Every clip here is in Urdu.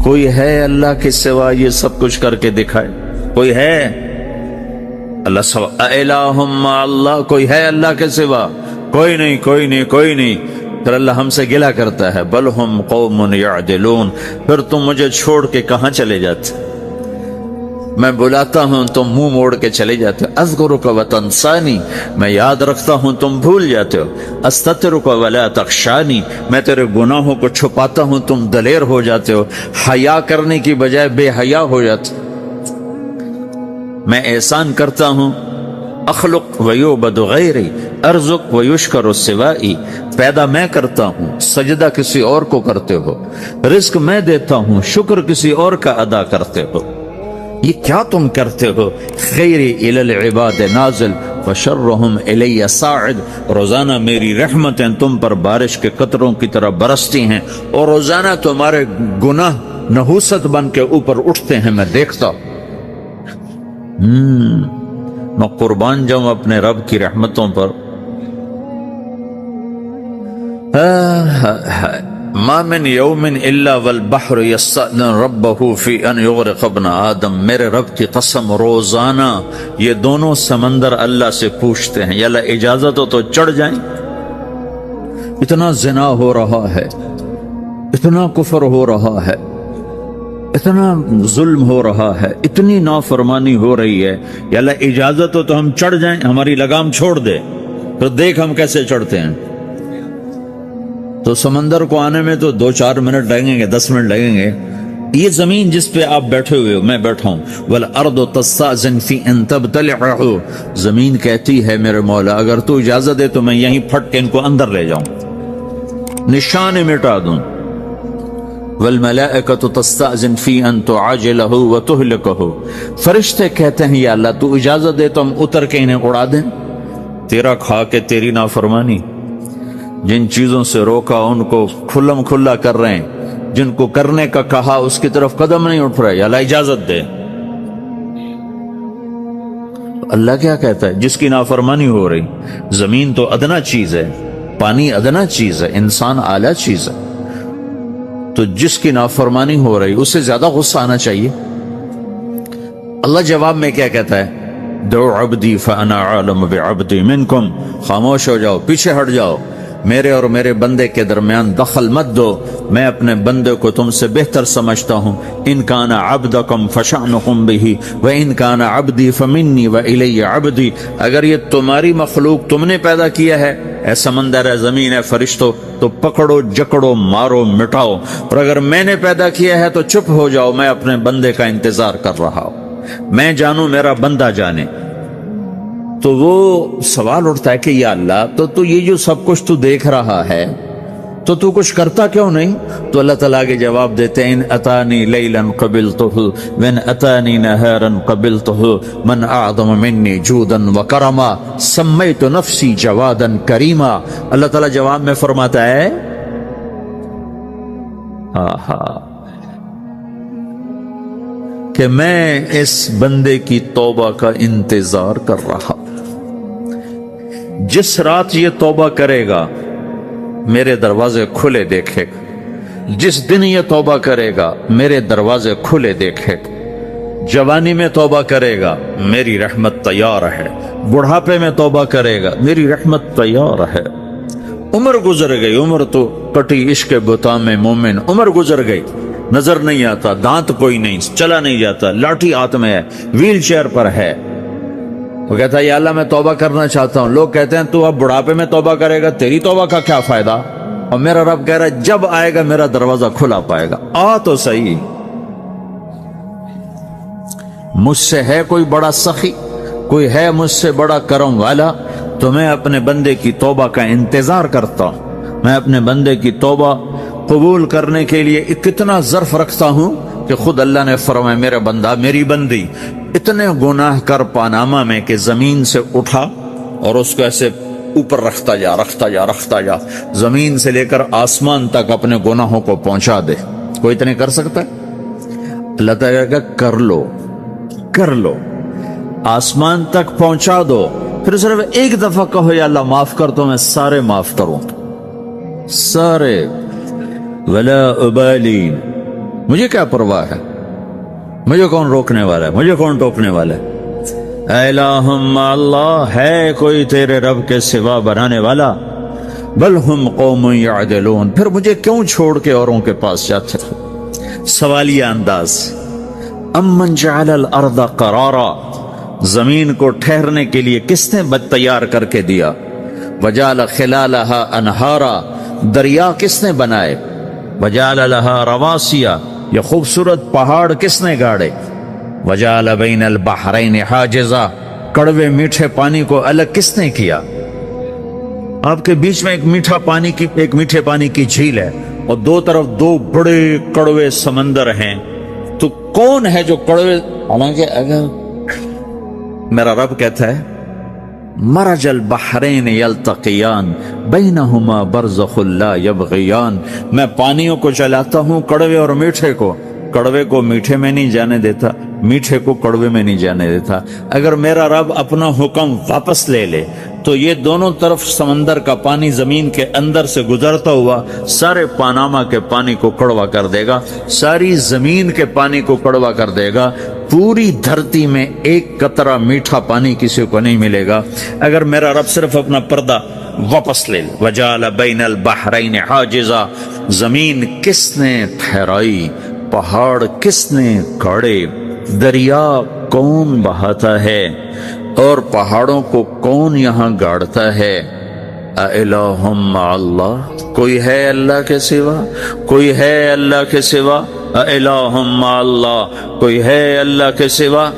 کوئی ہے اللہ کے سوا یہ سب کچھ کر کے دکھائے؟ کوئی ہے اللہ سوا الہم مع اللہ؟ کوئی ہے اللہ کے سوا؟ کوئی نہیں، کوئی نہیں، کوئی نہیں۔ پھر اللہ ہم سے گلہ کرتا ہے بل ہم قوم یعدلون، پھر تم مجھے چھوڑ کے کہاں چلے جاتے؟ میں بلاتا ہوں تم منہ موڑ کے چلے جاتے ہو۔ اذکرک وتنسانی، میں یاد رکھتا ہوں تم بھول جاتے ہو۔ استترک ولا تخشانی، میں تیرے گناہوں کو چھپاتا ہوں تم دلیر ہو جاتے ہو، حیا کرنے کی بجائے بے حیا ہو جاتے۔ میں احسان کرتا ہوں، اخلق ویعبد غیری، ارزق ویشکر سوائی، پیدا میں کرتا ہوں، سجدہ کسی اور کو کرتے ہو، رزق میں دیتا ہوں، شکر کسی اور کا ادا کرتے ہو، یہ کیا تم کرتے ہو؟ خیری الی العباد نازل وشرہم الی صاعد، روزانہ میری رحمتیں تم پر بارش کے قطروں کی طرح برستی ہیں اور روزانہ تمہارے گناہ نحوست بن کے اوپر اٹھتے ہیں، میں دیکھتا ہوں۔ میں قربان جاؤں اپنے رب کی رحمتوں پر۔ ما من یوم الا والبحر یستأذن ربہ فی ان یغرق ابن آدم، میرے رب کی قسم روزانہ یہ دونوں سمندر اللہ سے پوچھتے ہیں یا اللہ اجازت ہو تو چڑھ جائیں۔ اتنا زنا ہو رہا ہے، اتنا کفر ہو رہا ہے، اتنا ظلم ہو رہا ہے، اتنی نافرمانی ہو رہی ہے، یا اللہ اجازت ہو تو ہم چڑھ جائیں، ہماری لگام چھوڑ دے، تو دیکھ ہم کیسے چڑھتے ہیں۔ تو سمندر کو آنے میں تو 2-4 منٹ لگیں گے، 10 منٹ لگیں گے۔ یہ زمین جس پہ آپ بیٹھے ہوئے ہو، میں بیٹھا ہوں، وَالْأَرْضُ تَسْتَأْذِنُ فِي أَن تَبْتَلِعَهُ، زمین کہتی ہے میرے مولا اگر تو اجازت دے تو میں یہیں پھٹ کے ان کو اندر لے جاؤں، نشان مٹا دوں۔ وَالْمَلَائِكَةُ تَسْتَأْذِنُ فِي أَن تُعَاجِلَهُ وَتُهْلِكَهُ، فرشتے کہتے ہیں یا اللہ تو اجازت دے تو ہم اتر کے انہیں اڑا دیں۔ تیرا کھا کے تیری نافرمانی، جن چیزوں سے روکا ان کو کھلم کھلا کر رہے ہیں، جن کو کرنے کا کہا اس کی طرف قدم نہیں اٹھ رہے، یا اللہ اجازت دے۔ اللہ کیا کہتا ہے؟ جس کی نافرمانی ہو رہی، زمین تو ادنا چیز ہے، پانی ادنا چیز ہے، انسان اعلیٰ چیز ہے، تو جس کی نافرمانی ہو رہی اس سے زیادہ غصہ آنا چاہیے۔ اللہ جواب میں کیا کہتا ہے؟ دعو عبدی فانا عالم بعبدی منکم، خاموش ہو جاؤ، پیچھے ہٹ جاؤ، میرے اور میرے بندے کے درمیان دخل مت دو، میں اپنے بندے کو تم سے بہتر سمجھتا ہوں۔ ان کان عبدکم فشأنکم بہ وان کان عبدی فمنی والی عبدی، اگر یہ تمہاری مخلوق تم نے پیدا کیا ہے، اے سمندر ہے، زمین ہے، فرشتوں، تو پکڑو جکڑو مارو مٹاؤ، اور اگر میں نے پیدا کیا ہے تو چپ ہو جاؤ، میں اپنے بندے کا انتظار کر رہا ہوں، میں جانوں میرا بندہ جانے۔ تو وہ سوال اٹھتا ہے کہ یا اللہ تو یہ جو سب کچھ تو دیکھ رہا ہے تو کچھ کرتا کیوں نہیں؟ تو اللہ تعالیٰ کے جواب دیتے ہیں ان اتانی لیلا قبلتہ وان اتانی نہارا قبلتہ من اعظم منی جودا وکرما سمیت نفسی جوادا کریما۔ اللہ تعالیٰ جواب میں فرماتا ہے کہ میں اس بندے کی توبہ کا انتظار کر رہا ہوں، جس رات یہ توبہ کرے گا میرے دروازے کھلے دیکھے گا، جس دن یہ توبہ کرے گا میرے دروازے کھلے دیکھے گا، جوانی میں توبہ کرے گا میری رحمت تیار ہے، بڑھاپے میں توبہ کرے گا میری رحمت تیار ہے۔ عمر گزر گئی، عمر تو کٹی عشق بتا میں مومن، عمر گزر گئی، نظر نہیں آتا، دانت کوئی نہیں، چلا نہیں جاتا، لاٹھی ہاتھ میں ہے، ویل چیئر پر ہے، وہ کہتا ہے یا اللہ میں توبہ کرنا چاہتا ہوں۔ لوگ کہتے ہیں تو اب بڑھاپے میں توبہ کرے گا، تیری توبہ کا کیا فائدہ؟ اور میرا رب کہہ رہا ہے جب آئے گا میرا دروازہ کھلا پائے گا، آ تو صحیح۔ مجھ سے ہے کوئی بڑا سخی، کوئی ہے مجھ سے بڑا کرم والا، تو میں اپنے بندے کی توبہ کا انتظار کرتا ہوں، میں اپنے بندے کی توبہ قبول کرنے کے لیے کتنا ظرف رکھتا ہوں کہ خود اللہ نے فرمایا میرا بندہ میری بندی اتنے گناہ کر پاناما میں کہ زمین سے اٹھا اور اس کو ایسے اوپر رکھتا جا رکھتا جا رکھتا جا، زمین سے لے کر آسمان تک اپنے گناہوں کو پہنچا دے۔ کوئی اتنے کر سکتا ہے؟ اللہ تعالیٰ کا کر لو کر لو، آسمان تک پہنچا دو، پھر صرف ایک دفعہ کہو یا اللہ معاف کر تو میں سارے معاف کروں، سارے، ولا ابالی، مجھے کیا پرواہ ہے، مجھے کون روکنے والا ہے، مجھے کون ٹوکنے والا ہے؟ اے الہم اللہ، ہے کوئی تیرے رب کے سوا بنانے والا؟ بل ہم قوم یعدلون، پھر مجھے کیوں چھوڑ کے اوروں کے پاس جاتے ہو؟ سوالیہ انداز۔ امن جعل الارض قرارا، زمین کو ٹھہرنے کے لیے کس نے تیار کر کے دیا؟ وجعل خلالہا انہارا، دریا کس نے بنائے؟ وجعل لہا رواسیا، یہ خوبصورت پہاڑ کس نے گاڑے؟ وجعل بین البحرین حاجزا، کڑوے میٹھے پانی کو الگ کس نے کیا؟ آپ کے بیچ میں ایک میٹھے پانی کی جھیل ہے اور دو طرف دو بڑے کڑوے سمندر ہیں، تو کون ہے جو کڑوے؟ حالانکہ اگر میرا رب کہتا ہے مرج البحرین یلتقیان بینہما برزخ لا یبغیان، میں پانیوں کو چلاتا ہوں، کڑوے اور میٹھے کو، کڑوے کو میٹھے میں نہیں جانے دیتا، میٹھے کو کڑوے میں نہیں جانے دیتا۔ اگر میرا رب اپنا حکم واپس لے لے تو یہ دونوں طرف سمندر کا پانی زمین کے اندر سے گزرتا ہوا سارے پاناما کے پانی کو کڑوا کر دے گا، ساری زمین کے پانی کو کڑوا کر دے گا، پوری دھرتی میں ایک قطرہ میٹھا پانی کسی کو نہیں ملے گا اگر میرا رب صرف اپنا پردہ واپس لے لے۔ وجعل بین البحرین حاجزا، زمین کس نے ٹھہرائی، پہاڑ کس نے گاڑے، دریا کون بہاتا ہے اور پہاڑوں کو کون یہاں گاڑتا ہے؟ اِلَٰهٌ مَّعَ اللَّهِ، کوئی ہے اللہ کے سوا؟ کوئی ہے اللہ کے سوا؟ اِلَٰهٌ مَّعَ اللَّهِ، کوئی ہے اللہ کے سوا؟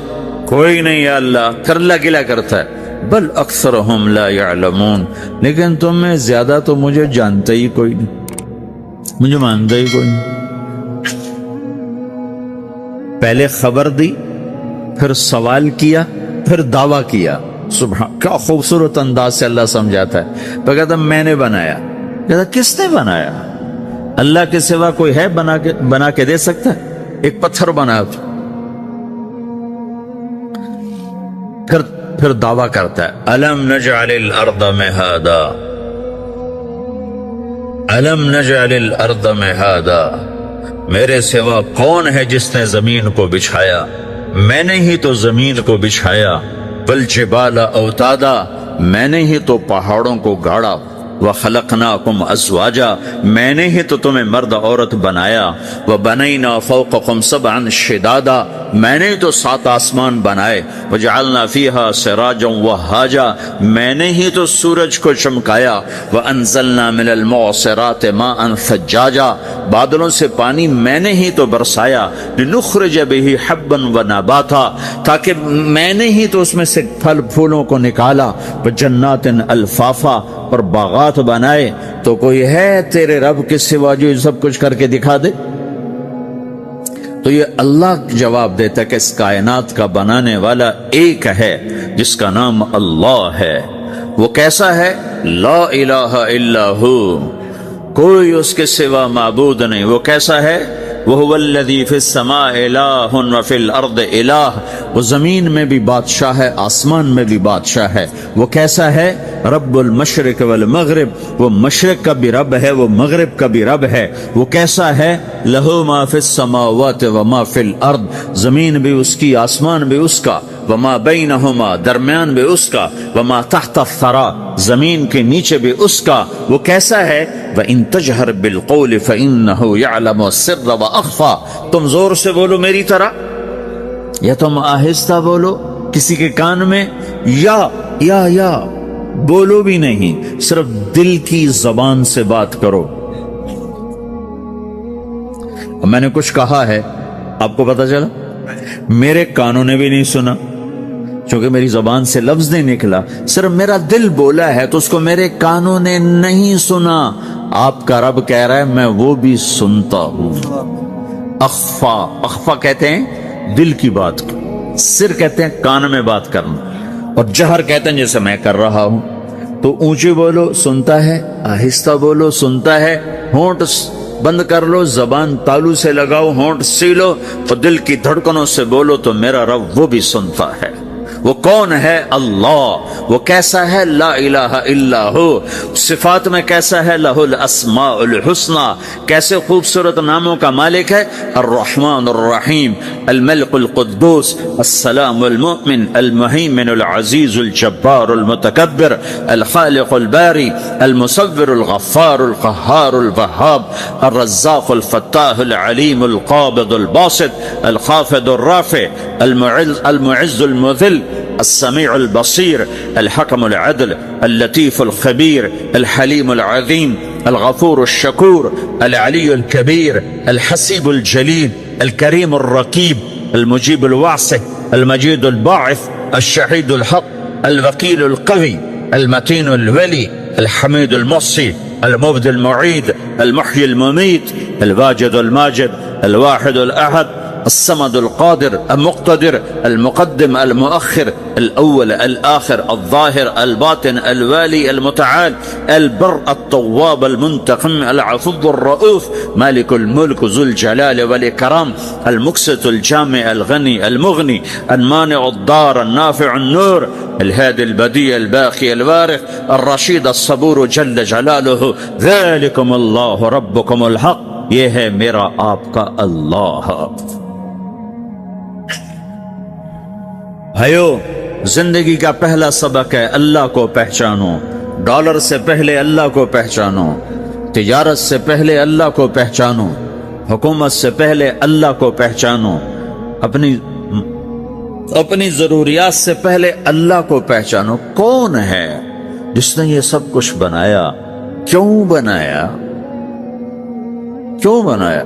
کوئی نہیں ہے اللہ، پھر اللہ گلہ کرتا ہے بل اکثرهم لا يعلمون، لیکن تم میں زیادہ تو مجھے جانتے ہی کوئی نہیں، مجھے مانتا ہی کوئی نہیں۔ پہلے خبر دی، پھر سوال کیا، پھر دعویٰ کیا۔ سبحان، کیا خوبصورت انداز سے اللہ سمجھاتا ہے۔ تو کہتا میں نے بنایا، کہتا کس نے بنایا؟ اللہ کے سوا کوئی ہے بنا کے دے سکتا ہے؟ ایک پتھر بنا، پھر دعویٰ کرتا ہے الم نجعل الارض مہادا، الم نجعل الارض مہادا، میرے سوا کون ہے جس نے زمین کو بچھایا؟ میں نے ہی تو زمین کو بچھایا، والجبال اوتادا، میں نے ہی تو پہاڑوں کو گاڑا، وخلقناکم ازواجا، میں نے ہی تو تمہیں مرد عورت بنایا، وبنینا فوقکم سبعا شدادا، میں نے ہی تو 7 آسمان بنائے، وجعلنا فیہا سراجا وہاجا، میں نے ہی تو سورج کو چمکایا، وانزلنا من المعصرات ماء ثجاجا، بادلوں سے پانی میں نے ہی تو برسایا، لنخرج به حبا ونباتا، تاکہ میں نے ہی تو اس میں سے پھل پھولوں کو نکالا، وجنات الفافا، اور باغات بنائے۔ تو کوئی ہے تیرے رب کے سوا جو سب کچھ کر کے دکھا دے؟ تو یہ اللہ جواب دیتا ہے کہ اس کائنات کا بنانے والا ایک ہے جس کا نام اللہ ہے۔ وہ کیسا ہے؟ لا الہ الا ہو، کوئی اس کے سوا معبود نہیں۔ وہ کیسا ہے؟ وَهُوَ الَّذِي فِي السَّمَاءِ إِلَٰهٌ وَفِي الْأَرْضِ إِلَٰهٌ، وہ زمین میں بھی بادشاہ ہے، آسمان میں بھی بادشاہ ہے۔ وہ کیسا ہے؟ رب المشرق والمغرب، وہ مشرق کا بھی رب ہے، وہ مغرب کا بھی رب ہے۔ وہ کیسا ہے؟ لَهُ مَا فِي السَّمَاوَاتِ وَمَا فِي الْأَرْضِ، زمین بھی اس کی، آسمان بھی اس کا، وَمَا بَيْنَهُمَا، درمیان بھی اس کا، وَمَا تَحْتَ الثَّرَىٰ، زمین کے نیچے بھی اس کا۔ وہ کیسا ہے؟ وَإِن تَجْهَرْ بِالْقَوْلِ فَإِنَّهُ يَعْلَمُ السِّرَّ وَأَخْفَىٰ، تم زور سے بولو میری طرح یا تم آہستہ بولو کسی کے کان میں، یا بولو بھی نہیں، صرف دل کی زبان سے بات کرو۔ میں نے کچھ کہا ہے، آپ کو پتا چلا، میرے کانوں نے بھی نہیں سنا چونکہ میری زبان سے لفظ نہیں نکلا، صرف میرا دل بولا ہے تو اس کو میرے کانوں نے نہیں سنا۔ آپ کا رب کہہ رہا ہے میں وہ بھی سنتا ہوں۔ اخفا کہتے ہیں دل کی بات کو، سر کہتے ہیں کان میں بات کرنا، اور جہر کہتے ہیں جیسے میں کر رہا ہوں۔ تو اونچی بولو سنتا ہے، آہستہ بولو سنتا ہے، ہونٹ بند کر لو، زبان تالو سے لگاؤ، ہونٹ سیلو، اور دل کی دھڑکنوں سے بولو تو میرا رب وہ بھی سنتا ہے۔ وہ کون ہے؟ اللہ۔ وہ کیسا ہے؟ لا الہ الا ہو۔ صفات میں کیسا ہے؟ لہ الاسماء الحسنی۔ کیسے خوبصورت ناموں کا مالک ہے؟ الرحمن الرحیم، الملک القدوس، السلام المؤمن، المہیمن العزیز الجبار المتکبر، الخالق الباری، المصور الغفار القہار الوہاب، الرزاق الفتاح العلیم القابض الباسط، الخافض الرافع، المعز المذل، السميع البصير، الحكم العدل، اللطيف الخبير، الحليم العظيم، الغفور الشكور، العلي الكبير، الحسيب الجليل، الكريم الرقيب، المجيب الواسع، المجيد الباعث، الشهيد الحق، الوكيل القوي، المتين الولي، الحميد المحصي، المبدي المعيد، المحيي المميت، الواجد الماجد، الواحد الأحد، الصمد القادر المقتدر، المقدم المؤخر، الأول الآخر، الظاهر الباطن، الوالي المتعال، البر التواب المنتقم، العفو الرؤوف، مالك الملك ذو الجلال والإكرام، المقسط الجامع الغني المغني، المانع الضار النافع النور، الهادي البديع الباقي الوارث، الرشيد الصبور جل جلاله، ذلكم الله ربكم الحق۔ یہ ہے میرا آپ کا اللہ۔ بھائیو، زندگی کا پہلا سبق ہے اللہ کو پہچانو۔ ڈالر سے پہلے اللہ کو پہچانو، تجارت سے پہلے اللہ کو پہچانو، حکومت سے پہلے اللہ کو پہچانو، اپنی ضروریات سے پہلے اللہ کو پہچانو۔ کون ہے جس نے یہ سب کچھ بنایا؟ کیوں بنایا؟ کیوں بنایا؟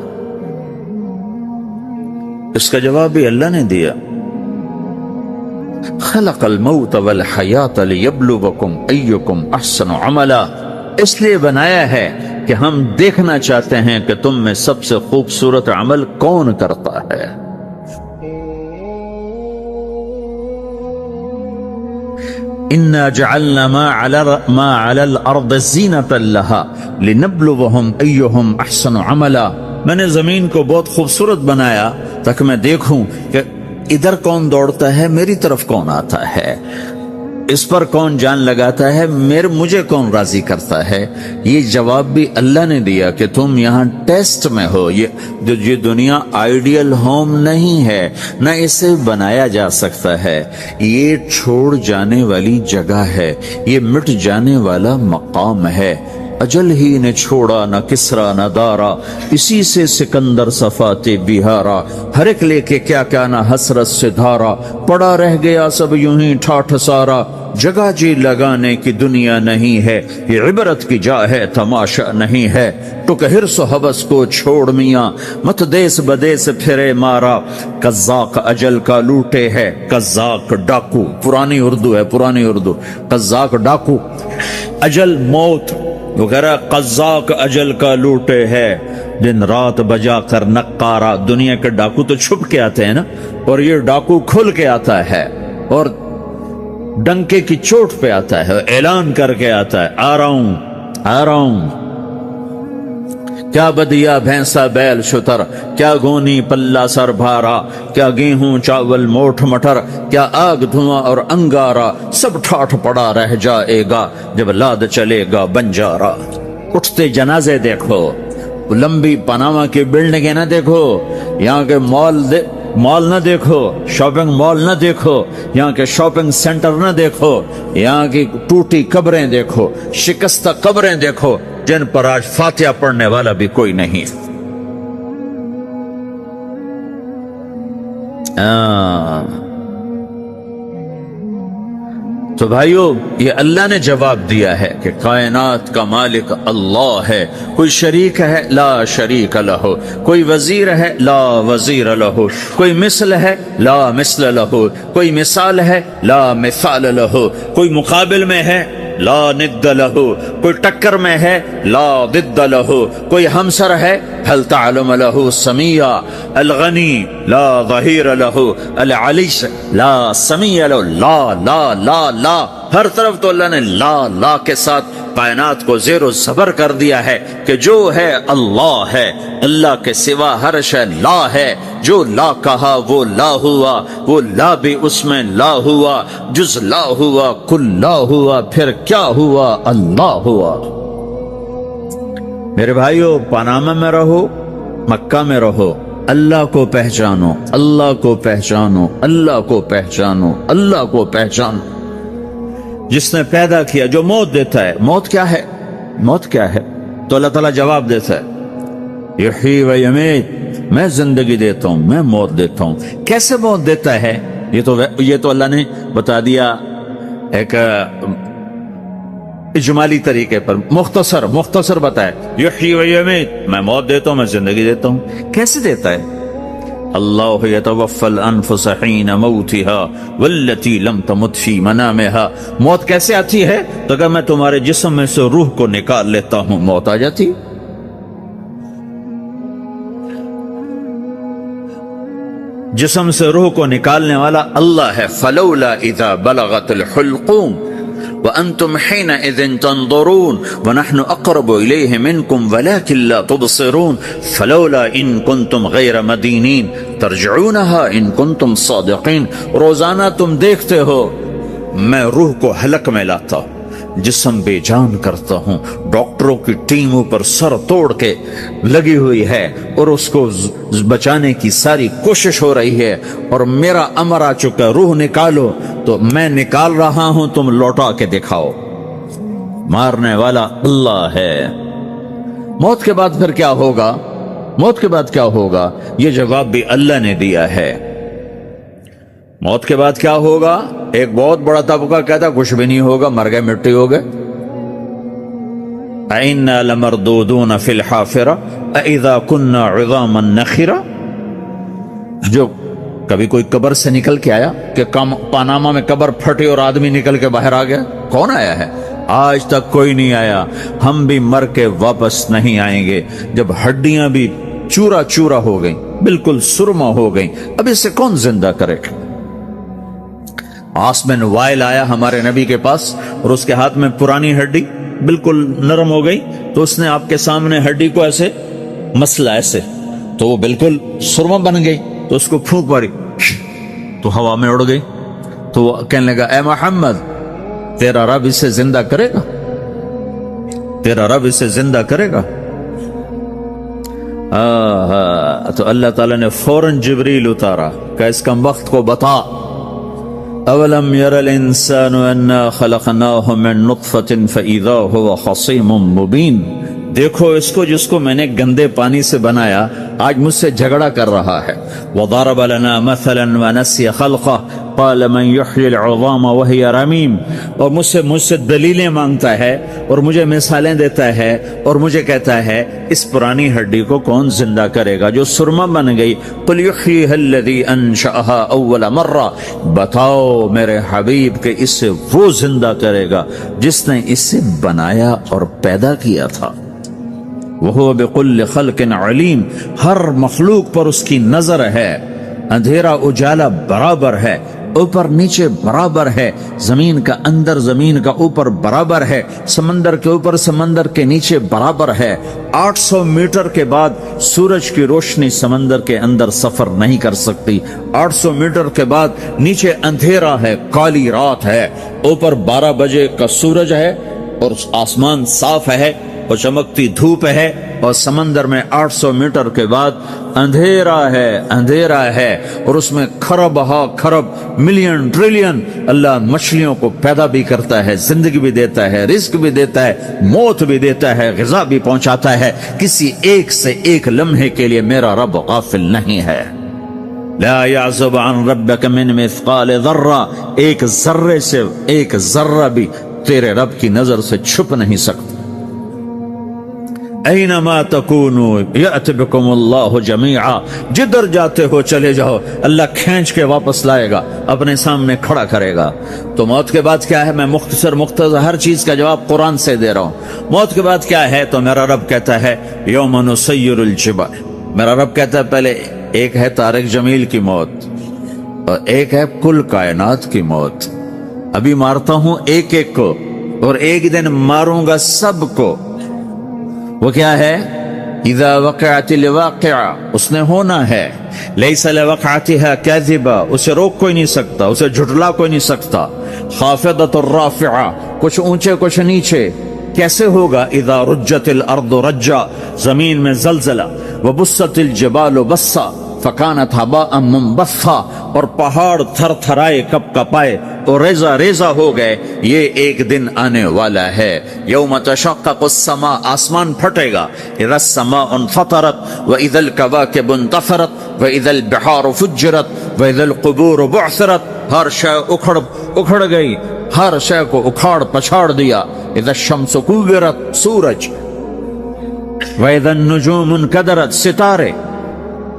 اس کا جواب بھی اللہ نے دیا۔ خلق الموت والحیات لیبلوکم ایکم احسن عملا۔ اس لیے بنایا ہے کہ ہم دیکھنا چاہتے ہیں کہ تم میں سب سے خوبصورت عمل کون کرتا ہے۔ انا جعلنا ما علی الارض زینۃ لہا لنبلوہم ایہم احسن عملا۔ میں نے زمین کو بہت خوبصورت بنایا تاکہ میں دیکھوں کہ ادھر کون دوڑتا ہے، میری طرف کون آتا ہے، اس پر کون جان لگاتا ہے، مجھے کون راضی کرتا ہے۔ یہ جواب بھی اللہ نے دیا کہ تم یہاں ٹیسٹ میں ہو۔ یہ دنیا آئیڈیل ہوم نہیں ہے، نہ اسے بنایا جا سکتا ہے۔ یہ چھوڑ جانے والی جگہ ہے، یہ مٹ جانے والا مقام ہے۔ اجل ہی نے چھوڑا نہ کسرا نہ دارا، اسی سے سکندر صفات بہارا، ہر ایک لے کے کیا کیا نہ حسرت سے دھارا، پڑا رہ گیا سب یوں ہی ٹھاٹھ سارا، جگہ جی لگانے کی دنیا نہیں ہے، یہ عبرت کی جا ہے تماشا نہیں ہے۔ تو کہ حرص و حوث کو چھوڑ میاں، مت دیس بدیس پھرے مارا، قزاق اجل کا لوٹے ہے، قزاق ڈاکو، پرانی اردو ہے، پرانی اردو، قزاق ڈاکو، اجل موت وغیرہ، قزاق اجل کا لوٹے ہے، دن رات بجا کر نقارا۔ دنیا کے ڈاکو تو چھپ کے آتے ہیں نا، اور یہ ڈاکو کھل کے آتا ہے اور ڈنکے کی چوٹ پہ آتا ہے، اعلان کر کے آتا ہے، آ رہا ہوں آ رہا ہوں۔ کیا بدیا بھینسا بیل شتر، کیا گونی پلہ سر بھارا، کیا گیہوں چاول موٹھ مٹر، کیا آگ دھواں اور انگارا، سب ٹھاٹھ پڑا رہ جائے گا جب لاد چلے گا بنجارا۔ اٹھتے جنازے دیکھو، لمبی پاناما کی بلڈنگیں نہ دیکھو، یہاں کے مال نہ دیکھو، شاپنگ مال نہ دیکھو، یہاں کے شاپنگ سینٹر نہ دیکھو، یہاں کی ٹوٹی قبریں دیکھو، شکستہ قبریں دیکھو جن پر آج فاتحہ پڑھنے والا بھی کوئی نہیں۔ تو بھائیو، یہ اللہ نے جواب دیا ہے کہ کائنات کا مالک اللہ ہے، کوئی شریک ہے لا شریک لہ، کوئی وزیر ہے لا وزیر لہ، کوئی مثل ہے لا مثل لہ، کوئی مثال ہے لا مثال لہ، کوئی مقابل میں ہے لا ند لہ، کوئی ٹکر میں ہے لا ضد لہ، کوئی ہمسر ہے هل تعلم له سميا الغنی لا ظہیر له العلی لا سمیع له لا لا لا لا، ہر طرف تو اللہ نے لا لا کے ساتھ کائنات کو زیر و زبر کر دیا ہے کہ جو ہے اللہ ہے، اللہ کے سوا ہر شے لا ہے، جو لا کہا وہ لا ہوا، وہ لا بھی اس میں لا ہوا، جز لا ہوا کل لا ہوا، پھر کیا ہوا؟ اللہ ہوا۔ میرے بھائیو، پاناما میں رہو، مکہ میں رہو، اللہ کو پہچانو، اللہ کو پہچانو، اللہ کو پہچانو، اللہ کو پہچانو۔ جس نے پیدا کیا، جو موت دیتا ہے، موت کیا ہے؟ موت کیا ہے؟ تو اللہ تعالیٰ جواب دیتا ہے یحیی و یمیت، میں زندگی دیتا ہوں، میں موت دیتا ہوں۔ کیسے موت دیتا ہے؟ یہ تو اللہ نے بتا دیا ایک اجمالی طریقے پر، مختصر بتایا یحیی و یمیت، میں موت دیتا ہوں، میں زندگی دیتا ہوں۔ کیسے دیتا ہے؟ اللہ یتوفی الانفس حین موتها والتی لم تمت فی منامها۔ موت کیسے آتی ہے؟ تو کہ میں تمہارے جسم میں سے روح کو نکال لیتا ہوں، موت آ جاتی۔ جسم سے روح کو نکالنے والا اللہ ہے۔ فلولا اذا بلغت الحلقوم وانتم حينئذ تنظرون ونحن اقرب اليه منكم ولكن لا تبصرون فلولا ان كنتم غير مدينين ترجعونها ان كنتم صادقين۔ روزانہ تم دیکھتے ہو میں روح کو حلق میں لاتا ہوں، جسم بے جان کرتا ہوں، ڈاکٹروں کی ٹیم اوپر سر توڑ کے لگی ہوئی ہے اور اس کو بچانے کی ساری کوشش ہو رہی ہے، اور میرا امر آ چکا، روح نکالو، تو میں نکال رہا ہوں، تم لوٹا کے دکھاؤ۔ مارنے والا اللہ ہے۔ موت کے بعد پھر کیا ہوگا؟ موت کے بعد کیا ہوگا؟ یہ جواب بھی اللہ نے دیا ہے۔ موت کے بعد کیا ہوگا؟ ایک بہت بڑا طبقہ کہتا کچھ بھی نہیں ہوگا، مر گئے، مٹی ہو گئے۔ اِنَّا لَمَرْدُودُونَ فِي الْحَافِرَةِ أَإِذَا كُنَّا عِظَامًا نَخِرَةً۔ جو کبھی کوئی قبر سے نکل کے آیا کہ پاناما میں قبر پھٹی اور آدمی نکل کے باہر آ گیا؟ کون آیا ہے؟ آج تک کوئی نہیں آیا۔ ہم بھی مر کے واپس نہیں آئیں گے۔ جب ہڈیاں بھی چورا چورا ہو گئیں، بالکل سرما ہو گئیں، اب اسے کون زندہ کرے گا؟ عاص بن وائل آیا ہمارے نبی کے پاس اور اس کے ہاتھ میں پرانی ہڈی بالکل نرم ہو گئی، تو اس نے آپ کے سامنے ہڈی کو ایسے مسلا، ایسے، تو وہ بالکل سرما بن گئی، تو اس کو پھونک ماری تو ہوا میں اڑ گئی۔ تو وہ کہنے لگا اے محمد، تیرا رب اسے زندہ کرے گا؟ تیرا رب اسے زندہ کرے گا؟ تو اللہ تعالیٰ نے فوراً جبریل اتارا کہ اس کا وقت کو بتا۔ اولم یر الانسان انا خلقناه من نطفة فاذا هو خصیم مبین۔ دیکھو اس کو جس کو میں نے گندے پانی سے بنایا، آج مجھ سے جھگڑا کر رہا ہے۔ وضرب لنا مثلا ونسی خلقه قال من يحيي العظام وهي رميم۔ اور مجھ سے دلیلیں مانگتا ہے اور مجھے مثالیں دیتا ہے اور مجھے کہتا ہے اس پرانی ہڈی کو کون زندہ کرے گا جو سرما بن گئی؟ قل يحييها الذي انشأها اول مرہ، بتاؤ میرے حبیب کہ اسے وہ زندہ کرے گا جس نے اسے بنایا اور پیدا کیا تھا۔ وَهُوَ بِكُلِّ خَلْقٍ عَلِيمٍ، ہر مخلوق پر اس کی نظر ہے۔ اندھیرا اجالا برابر ہے، اوپر نیچے برابر ہے، زمین کا اندر زمین کا اوپر برابر ہے، سمندر کے اوپر سمندر کے نیچے برابر ہے۔ 800 میٹر کے بعد سورج کی روشنی سمندر کے اندر سفر نہیں کر سکتی۔ 800 میٹر کے بعد نیچے اندھیرا ہے، کالی رات ہے، اوپر 12 بجے کا سورج ہے اور آسمان صاف ہے اور چمکتی دھوپ ہے، اور سمندر میں 800 میٹر کے بعد اندھیرا ہے اور اس میں کھرب ہا کھرب ملین ٹریلین اللہ مچھلیوں کو پیدا بھی کرتا ہے، زندگی بھی دیتا ہے، رزق بھی دیتا ہے، موت بھی دیتا ہے، غذا بھی پہنچاتا ہے۔ کسی ایک سے ایک لمحے کے لیے میرا رب غافل نہیں ہے۔ لا يعزب عن ربك من مثقال ذرہ، ایک ذرے سے ایک ذرہ بھی تیرے رب کی نظر سے چھپ نہیں سکتا۔ اینما تکونو یأت بکم اللہ جمیعا، جدھر جاتے ہو چلے جاؤ، اللہ کھینچ کے واپس لائے گا، اپنے سامنے کھڑا کرے گا۔ تو موت کے بعد کیا ہے؟ میں مختصر ہر چیز کا جواب قرآن سے دے رہا ہوں۔ موت کے بعد کیا ہے؟ تو میرا رب کہتا ہے یوم نسیر الجبال، میرا رب کہتا ہے پہلے ایک ہے طارق جمیل کی موت اور ایک ہے کل کائنات کی موت۔ ابھی مارتا ہوں ایک ایک کو اور ایک دن ماروں گا سب کو۔ وہ کیا ہے؟ اذا وقعت الواقعہ، اس نے ہونا ہے۔ لیس لوقعتها کاذبہ، اسے روک کوئی نہیں سکتا، اسے جھٹلا کوئی نہیں سکتا۔ خافضۃ الرافعہ، کچھ اونچے کچھ نیچے۔ کیسے ہوگا؟ اذا رجت الارض رجا، زمین میں زلزلہ۔ وبست الجبال بسا فکانت ہباء منبثا، اور پہاڑ تھر تھرائے کپ کپائے اور ریزہ ریزہ ہو گئے۔ یہ ایک دن آنے والا ہے۔ یوم تشقق السماء، آسمان پھٹے گا۔ اذا السماء انفطرت واذا الكواكب انتثرت واذا البحار فجرت واذا القبور بعثرت، ہر شے اکھڑ گئی، ہر شے کو اکھاڑ پچھاڑ دیا۔ اذا الشمس كورت، سورج۔ واذا النجوم انكدرت، ستارے۔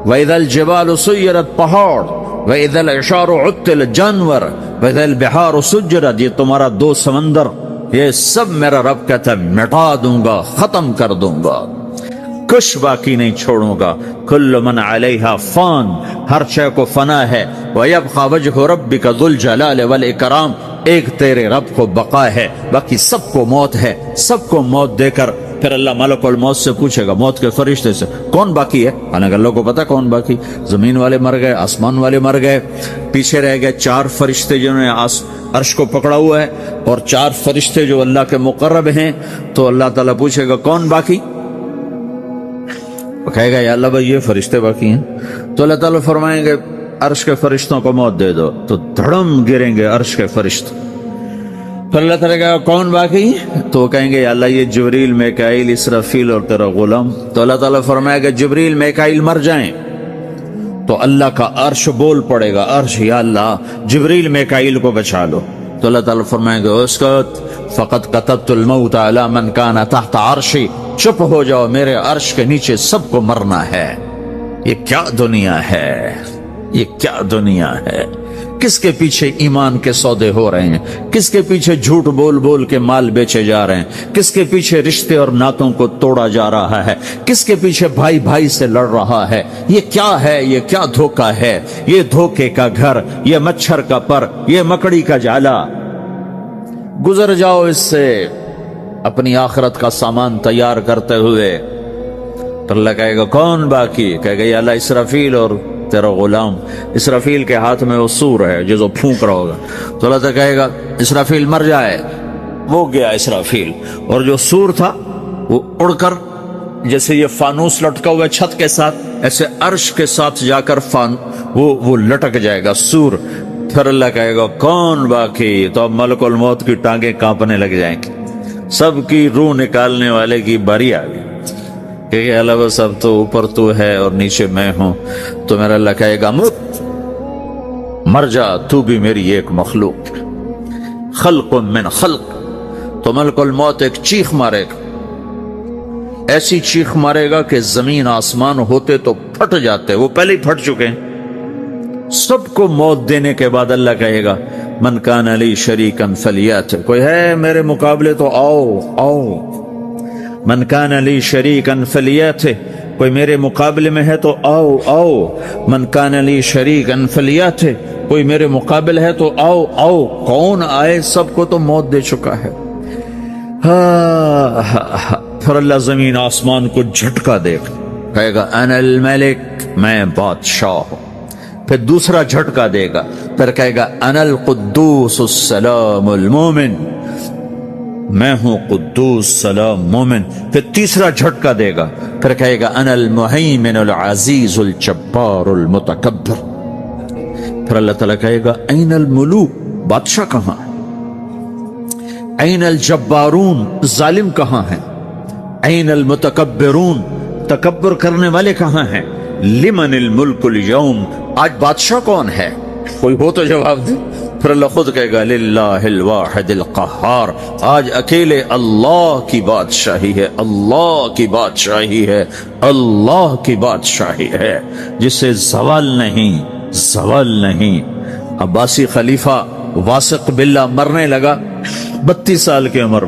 وَإِذَا الْجِبَالُ سُيِّرَتْ، پہاڑ۔ وَإِذَا الْعِشَارُ عُطِّلَتْ، جانور۔ وَإِذَا الْبِحَارُ سُجِّرَتْ، یہ تمہارا دو سمندر، یہ سب میرا رب کہتا ہے مٹا دوں گا، ختم کر دوں گا، کچھ باقی نہیں چھوڑوں گا۔ کل من علیہا فان، ہر شے کو فنا ہے۔ وَيَبْقَى وَجْهُ رَبِّكَ ذُو الْجَلَالِ وَالْإِكْرَامِ، ایک تیرے رب کو بقا ہے، باقی سب کو موت ہے۔ سب کو موت دے کر پھر اللہ ملک الموت سے پوچھے گا، موت کے فرشتے سے، کون باقی ہے؟ حالانکہ اللہ کو پتا کون باقی۔ زمین والے مر گئے، آسمان والے مر گئے، پیچھے رہ گئے چار فرشتے جنہوں نے عرش کو پکڑا ہوا ہے، اور چار فرشتے جو اللہ کے مقرب ہیں۔ تو اللہ تعالیٰ پوچھے گا کون باقی؟ وہ کہے گا یا اللہ بھائی یہ فرشتے باقی ہیں۔ تو اللہ تعالیٰ فرمائیں گے عرش کے فرشتوں کو موت دے دو، تو دھڑم گریں گے عرش کے فرشتے۔ پھر اللہ تعالیٰ کہا کون باقی؟ تو وہ کہیں گے یا اللہ یہ جبریل، میکائیل، اسرافیل اور تیرا غلام۔ تو اللہ تعالیٰ فرمائے گا جبریل میکائیل مر جائیں، تو اللہ کا عرش بول پڑے گا، عرش یا اللہ جبریل میکائیل کو بچا لو۔ تو اللہ تعالیٰ فرمائے گا اسکت فقط کتبت الموت علی من کان تحت عرشی، چپ ہو جاؤ، میرے عرش کے نیچے سب کو مرنا ہے۔ یہ کیا دنیا ہے، یہ کیا دنیا ہے؟ کس کے پیچھے ایمان کے سودے ہو رہے ہیں؟ کس کے پیچھے جھوٹ بول بول کے مال بیچے جا رہے ہیں؟ کس کے پیچھے رشتے اور ناتوں کو توڑا جا رہا ہے؟ کس کے پیچھے بھائی بھائی سے لڑ رہا ہے؟ یہ کیا ہے؟ یہ کیا دھوکہ ہے؟ یہ دھوکے کا گھر، یہ مچھر کا پر، یہ مکڑی کا جالا۔ گزر جاؤ اس سے اپنی آخرت کا سامان تیار کرتے ہوئے۔ تو اللہ کہے گا کون باقی؟ کہے گا یا اللہ اسرافیل اور تیرا غلام۔ اسرافیل کے ہاتھ میں وہ سور ہے جو پھونک رہا ہوگا۔ تو اللہ تعالیٰ کہے گا اسرافیل مر جائے، وہ گیا اسرافیل، اور جو سور تھا وہ اڑ کر جیسے یہ فانوس لٹکا ہوا ہے چھت کے ساتھ، ایسے عرش کے ساتھ جا کر وہ لٹک جائے گا سور۔ پھر اللہ کہے گا کون باقی؟ تو اب ملک الموت کی ٹانگیں کانپنے لگ جائیں گی، سب کی روح نکالنے والے کی باری آ گئی کہ اللہ سب تو اوپر تو ہے اور نیچے میں ہوں۔ تو میرا اللہ کہے گا مر جا، تو بھی میری ایک مخلوق، خلق من خلق۔ تو ملک الموت ایک چیخ مارے گا، ایسی چیخ مارے گا کہ زمین آسمان ہوتے تو پھٹ جاتے، وہ پہلے ہی پھٹ چکے ہیں۔ سب کو موت دینے کے بعد اللہ کہے گا من کان لی شریکا فلیات، کوئی ہے میرے مقابلے تو آؤ آؤ۔ من کان لی شریکا فلیات، کوئی میرے مقابلے میں ہے تو آؤ آؤ۔ من کان لی شریکا فلیات، کوئی میرے مقابل ہے تو آؤ آؤ۔ کون آئے؟ سب کو تو موت دے چکا ہے۔ پھر اللہ زمین آسمان کو جھٹکا دے گا، کہے گا انا الملک، میں بادشاہ ہوں۔ پھر دوسرا جھٹکا دے گا، پھر کہے گا انا القدوس السلام المومن، میں ہوں قدوس سلام مومن۔ پھر تیسرا جھٹکا دے گا، پھر کہے گا انا المہیمن العزیز الجبار المتکبر۔ پھر اللہ تعالیٰ کہے گا این الملوک، بادشاہ کہاں ہے؟ این الجبارون، ظالم کہاں ہیں؟ این المتکبرون، تکبر کرنے والے کہاں ہیں؟ لمن الملک اليوم، آج بادشاہ کون ہے؟ کوئی ہو تو جواب دے۔ پھر اللہ خود کہے گا للہ الواحد القہار، آج اکیلے اللہ کی بادشاہی ہے، اللہ کی بادشاہی ہے، اللہ کی بادشاہی ہے جسے زوال نہیں، زوال نہیں۔ عباسی خلیفہ واثق باللہ مرنے لگا 32 سال کی عمر،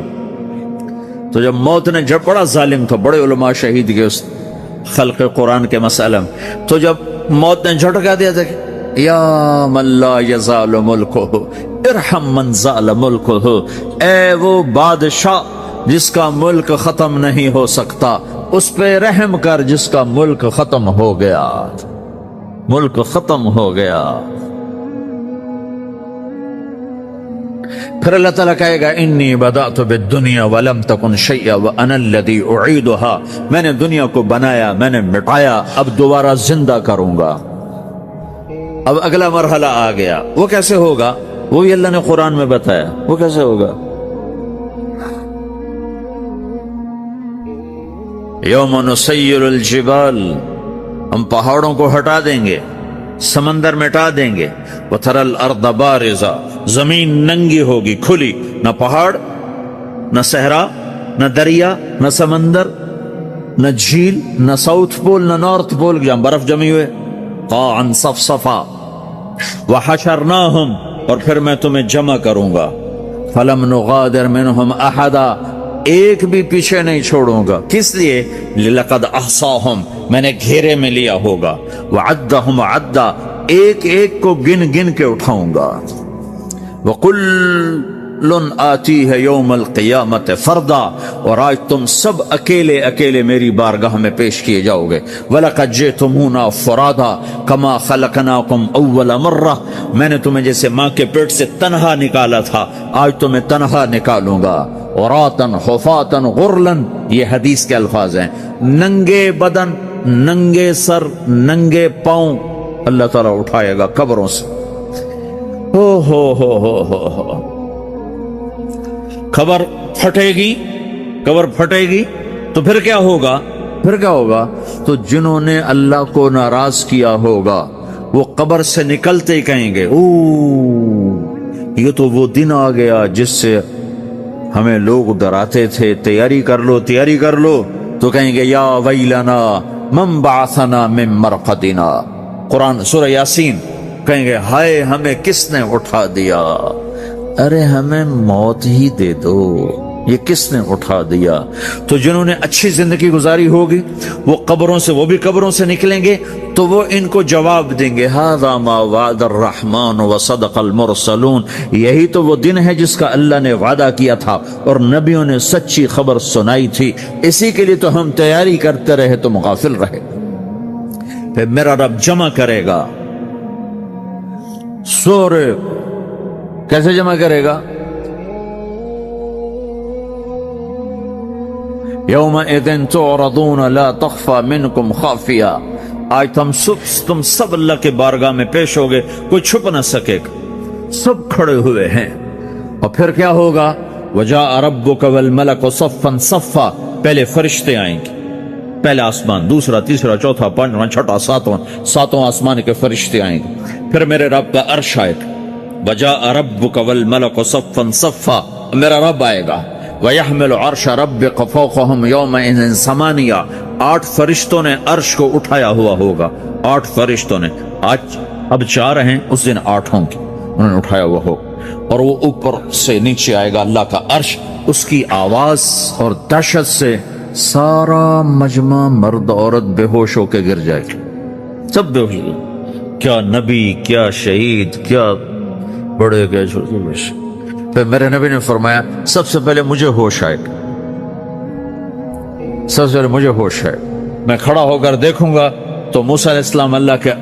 تو جب موت نے جب بڑا ظالم تھا، بڑے علماء شہید کے اس خلق قرآن کے مسئلہ میں، تو جب موت نے جھٹکا دیا تھا کہ یا من لا یزال ملکہ ارحم من زال ملکہ، اے وہ بادشاہ جس کا ملک ختم نہیں ہو سکتا، اس پہ رحم کر جس کا ملک ختم ہو گیا، ملک ختم ہو گیا۔ پھر اللہ تعالیٰ کہے گا انی بدأت بالدنیا ولم تکن شیئا وانا الذی اعیدها، میں نے دنیا کو بنایا، میں نے مٹایا، اب دوبارہ زندہ کروں گا۔ اب اگلا مرحلہ آ گیا، وہ کیسے ہوگا؟ وہ بھی اللہ نے قرآن میں بتایا، وہ کیسے ہوگا؟ یوم نسیر الجبال، ہم پہاڑوں کو ہٹا دیں گے، سمندر مٹا دیں گے، وتری الارض بارزہ، زمین ننگی ہوگی، کھلی، نہ پہاڑ، نہ صحرا، نہ دریا، نہ سمندر، نہ جھیل، نہ ساؤتھ پول، نہ نارتھ پول جہاں برف جمی ہوئے، قاعا صفصفا، وحشرناہم، اور پھر میں تمہیں جمع کروں گا، فلم نغادر منہم احدا، ایک بھی پیچھے نہیں چھوڑوں گا، کس لیے؟ لقد احصاہم، میں نے گھیرے میں لیا ہوگا، وعدہم عدا، ایک ایک کو گن گن کے اٹھاؤں گا، وَكُلٌّ آتِيهَ يَوْمَ الْقِيَامَةِ فَرْدًا، اور آج تم سب اکیلے اکیلے میری بارگاہ میں پیش کیے جاؤ گے، وَلَقَدْ جِئْتُمُونَا فُرَادًا كَمَا خَلَقْنَاكُمْ أَوَّلَ مَرَّةٍ، میں نے تمہیں جیسے ماں کے پیٹ سے تنہا نکالا تھا، آج تمہیں تنہا نکالوں گا، عُرَاةً حُفَاةً غُرْلًا، یہ حدیث کے الفاظ ہیں، ننگے بدن، ننگے سر، ننگے پاؤں اللہ تعالیٰ اٹھائے گا قبروں سے۔ ہو خبر پھٹے گی، قبر پھٹے گی تو پھر کیا ہوگا؟ پھر کیا ہوگا؟ تو جنہوں نے اللہ کو ناراض کیا ہوگا وہ قبر سے نکلتے ہی کہیں گے او یہ تو وہ دن آ گیا جس سے ہمیں لوگ ڈراتے تھے، تیاری کر لو، تیاری کر لو، تو کہیں گے یا ویلنا من بعثنا من مرقدنا، قرآن سورہ یاسین، کہیں گے ہائے ہمیں کس نے اٹھا دیا، ارے ہمیں موت ہی دے دو، یہ کس نے اٹھا دیا۔ تو جنہوں نے اچھی زندگی گزاری ہوگی وہ قبروں سے، وہ بھی قبروں سے نکلیں گے تو وہ ان کو جواب دیں گے ھذا ما وعد الرحمن وصدق المرسلون، یہی تو وہ دن ہے جس کا اللہ نے وعدہ کیا تھا اور نبیوں نے سچی خبر سنائی تھی، اسی کے لیے تو ہم تیاری کرتے رہے، تم غافل رہے۔ پھر میرا رب جمع کرے گا سورے، کیسے جمع کرے گا؟ یومئذ تعرضون لا تخفى منکم خافیہ، آج تم سب اللہ کے بارگاہ میں پیش ہوگے، کوئی چھپ نہ سکے گا، سب کھڑے ہوئے ہیں۔ اور پھر کیا ہوگا؟ وجاء ربک والملک صفا صفا، پہلے فرشتے آئیں گے، پہلا آسمان، دوسرا، تیسرا، چوتھا، پانچواں، چھٹا، ساتواں آسمان کے فرشتے آئیں گے، پھر میرے رب کا عرش آئے گا، وجاء ربک والملک صفا صفا، میرا رب آئے گا، وَيَحْمِلُ عَرْشَ رَبِّكَ فَوْقَهُمْ يَوْمَئِذٍ ثَمَانِيَةٌ، 8 فرشتوں نے عرش کو اٹھایا ہوا ہوگا، 8 فرشتوں نے، آج اب 4 ہیں، اس دن 8 ہوں گے، انہوں نے اٹھایا ہوا ہوگا، اور وہ اوپر سے نیچے آئے گا اللہ کا عرش، اس کی آواز اور دہشت سے سارا مجمع مرد عورت بے ہوش ہو کے گر جائے گا، سب بے ہوش، کیا نبی، کیا شہید، کیا بڑے، کیا چھوٹے۔ پھر میرے نبی نے فرمایا سب سے پہلے مجھے ہوش آئے گا، سب سے پہلے مجھے ہوش آئے گا، میں کھڑا ہو کر دیکھوں گا تو موسیٰ علیہ السلام اللہ کے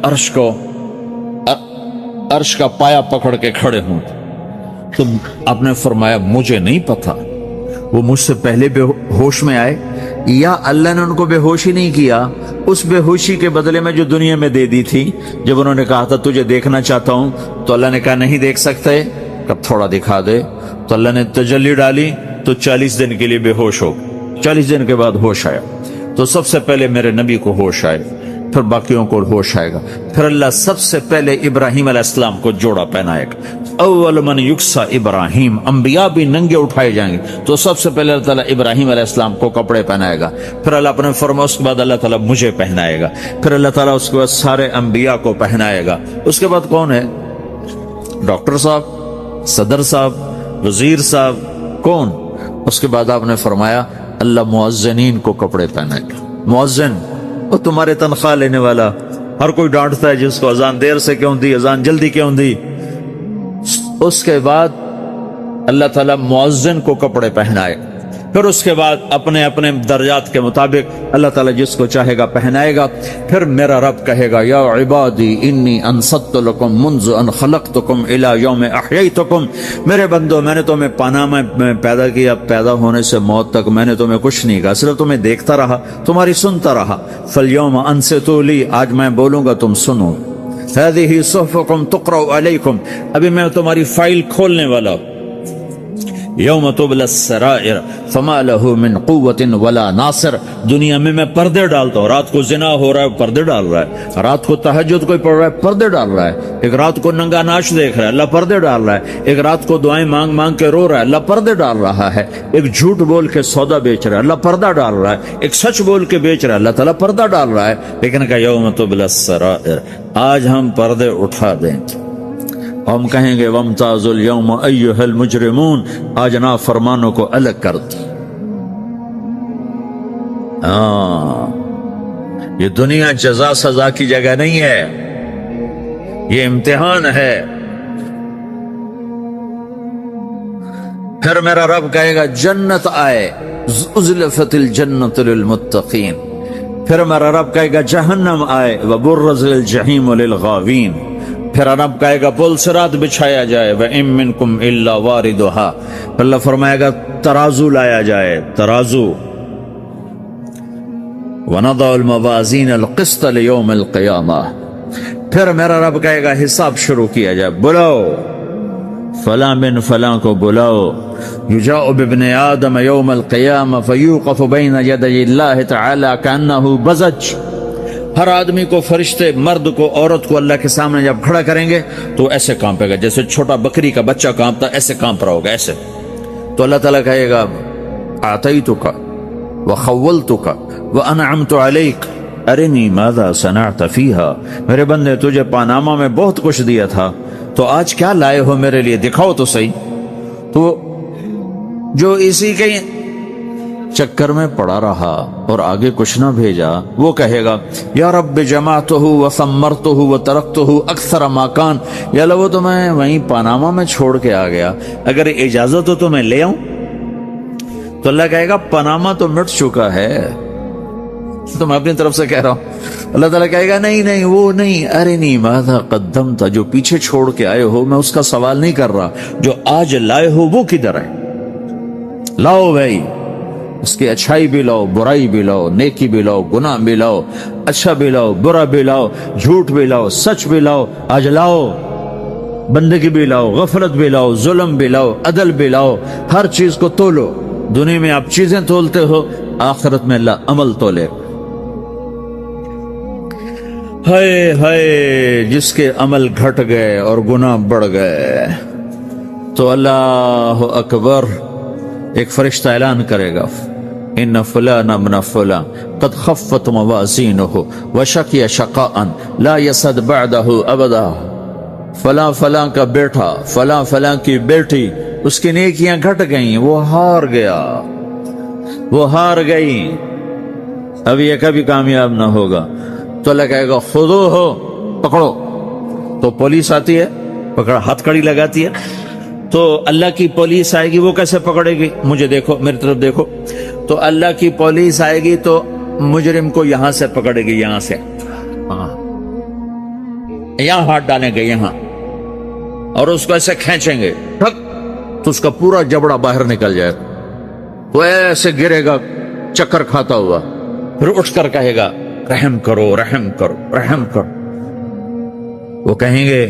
عرش کا پایا پکڑ کے کھڑے ہوں، تو آپ نے فرمایا مجھے نہیں پتا وہ مجھ سے پہلے بے ہوش میں آئے یا اللہ نے ان کو بے ہوشی نہیں کیا، اس بے ہوشی کے بدلے میں جو دنیا میں دے دی تھی، جب انہوں نے کہا تھا تجھے دیکھنا چاہتا ہوں تو اللہ نے کہا نہیں دیکھ سکتے، کب تھوڑا دکھا دے، تو اللہ نے تجلی ڈالی تو 40 دن کے لیے بے ہوش ہو، 40 دن کے بعد ہوش آیا، تو سب سے پہلے میرے نبی کو ہوش آئے، پھر باقیوں کو ہوش آئے گا. پھر اللہ سب سے پہلے ابراہیم علیہ السلام کو جوڑا پہنائے گا. اول من یکسا ابراہیم، انبیاء بھی ننگے اٹھائے جائیں گے تو سب سے پہلے اللہ تعالیٰ ابراہیم علیہ السلام کو کپڑے پہنائے گا. پھر اللہ اپنے فرمایا اس کے بعد اللہ تعالیٰ مجھے پہنائے گا. پھر اللہ تعالیٰ اس کے بعد سارے انبیاء کو پہنائے گا. اس کے بعد کون ہے؟ ڈاکٹر صاحب، صدر صاحب، وزیر صاحب، کون؟ اس کے بعد آپ نے فرمایا اللہ مؤذنین کو کپڑے پہنائے گا. مؤذن وہ تمہارے تنخواہ لینے والا، ہر کوئی ڈانٹتا ہے جس کو اذان دیر سے کیوں دی، اذان جلدی کیوں دی. اس کے بعد اللہ تعالیٰ مؤذن کو کپڑے پہنائے. پھر اس کے بعد اپنے اپنے درجات کے مطابق اللہ تعالیٰ جس کو چاہے گا پہنائے گا. پھر میرا رب کہے گا یا عبادی انی انصت لکم منذ ان خلقتکم الی یوم احییتکم، میرے بندو میں نے تمہیں پاناما میں پیدا کیا، پیدا ہونے سے موت تک میں نے تمہیں کچھ نہیں کہا، صرف تمہیں دیکھتا رہا، تمہاری سنتا رہا. فالیوم انصتوا لی، آج میں بولوں گا تم سنو. هذه صحفکم تقرأ علیکم، ابھی میں تمہاری فائل کھولنے والا ہوں. یوم تبلی السرائر فما له من قوت ولا ناصر، دنیا میں پردے ڈالتا ہوں. رات کو زنا ہو رہا ہے پردے ڈال رہا ہے، رات کو تہجد کوئی پڑھ رہا ہے پردے ڈال رہا ہے، ایک رات کو ننگا ناچ دیکھ رہا ہے اللہ پردے ڈال رہا ہے، ایک رات کو دعائیں مانگ مانگ کے رو رہا ہے اللہ پردے ڈال رہا ہے، ایک جھوٹ بول کے سودا بیچ رہا ہے اللہ پردہ ڈال رہا ہے، ایک سچ بول کے بیچ رہا ہے اللہ تعالیٰ پردہ ڈال رہا ہے. لیکن کہ یوم تبلی السرائر، آج ہم پردے اٹھا دیں گے. ہم کہیں گے وامتازوا اليوم ایھا المجرمون، آج نافرمانوں کو الگ کر دو. یہ دنیا جزا سزا کی جگہ نہیں ہے، یہ امتحان ہے. پھر میرا رب کہے گا جنت آئے، ازلفت الجنت للمتقین. پھر میرا رب کہے گا جہنم آئے، وبرزت الجحیم للغاوین. پھر رب کہے گا پل صراط بچھایا جائے، وَإِن مِّنكُمْ إِلَّا وَارِدُهَا. اللہ فرمائے گا ترازو لایا جائے، ترازو. وَنَضَعُ الْمَوَازِينَ الْقِسْطَ لِيَوْمِ الْقِيَامَةِ. پھر میرا رب کہے گا حساب شروع کیا جائے، بلاؤ فلاں بن فلاں کو بلاؤ. یجاء بابن آدم یوم القیامہ فیوقف بین یدی اللہ تعالی کأنہ بزج. ہر آدمی کو، فرشتے، مرد کو، عورت کو اللہ کے سامنے جب کھڑا کریں گے تو ایسے کانپے گا جیسے چھوٹا بکری کا بچہ کانپتا، ایسے کانپ رہا ہوگا ایسے. تو اللہ تعالیٰ کہے گا اعطیتک وخولتک وانعمت علیک ارنی ماذا صنعت فیہا. میرے بندے تجھے پاناما میں بہت کچھ دیا تھا، تو آج کیا لائے ہو میرے لیے، دکھاؤ تو صحیح. تو جو اسی کے چکر میں پڑا رہا اور آگے کچھ نہ بھیجا، وہ کہے گا یا رب جمعتہ وثمرتہ وترکتہ اکثر ما کان. یا اللہ وہ تو میں وہیں پاناما میں چھوڑ کے آ گیا، اگر اجازت ہو تو میں لے آؤں. تو اللہ کہے گا پاناما تو مٹ چکا ہے، تو میں اپنی طرف سے کہہ رہا ہوں. اللہ تعالیٰ کہے گا نہیں نہیں وہ نہیں، ارنی ماذا قدمت، جو پیچھے چھوڑ کے آئے ہو میں اس کا سوال نہیں کر رہا، جو آج لائے ہو وہ کدھر ہے. لاؤ بھائی، اس کی اچھائی بھی لاؤ، برائی بھی لاؤ، نیکی بھی لاؤ، گناہ بھی لاؤ، اچھا بھی لاؤ، برا بھی لاؤ، جھوٹ بھی لاؤ، سچ بھی لاؤ. آج لاؤ، بندگی بھی لاؤ، غفلت بھی لاؤ، ظلم بھی لاؤ، عدل بھی لاؤ. ہر چیز کو تولو. دنیا میں آپ چیزیں تولتے ہو، آخرت میں اللہ عمل تولے. ہائے ہائے جس کے عمل گھٹ گئے اور گناہ بڑھ گئے، تو اللہ اکبر، ایک فرشتہ اعلان کرے گا ان فلان ابن فلان قد خفت موازینہ وشقی شقاء لا یسد بعدہ ابدا. فلاں فلاں کا بیٹا، فلاں فلاں کی بیٹی، اس کی نیکیاں گھٹ گئیں، وہ ہار گیا، وہ ہار گئی، اب یہ کبھی کامیاب نہ ہوگا. تو اللہ کہے گا خودو ہو، پکڑو. تو پولیس آتی ہے، پکڑ ہتھ کڑی لگاتی ہے. تو اللہ کی پولیس آئے گی، وہ کیسے پکڑے گی؟ مجھے دیکھو، میری طرف دیکھو. تو اللہ کی پولیس آئے گی تو مجرم کو یہاں سے پکڑے گی، یہاں سے، یہاں ہاتھ ڈالیں گے یہاں، اور اس کو ایسے کھینچیں گے ٹھک، تو اس کا پورا جبڑا باہر نکل جائے. وہ ایسے گرے گا چکر کھاتا ہوا، پھر اٹھ کر کہے گا رحم کرو، رحم کرو، رحم کرو. وہ کہیں گے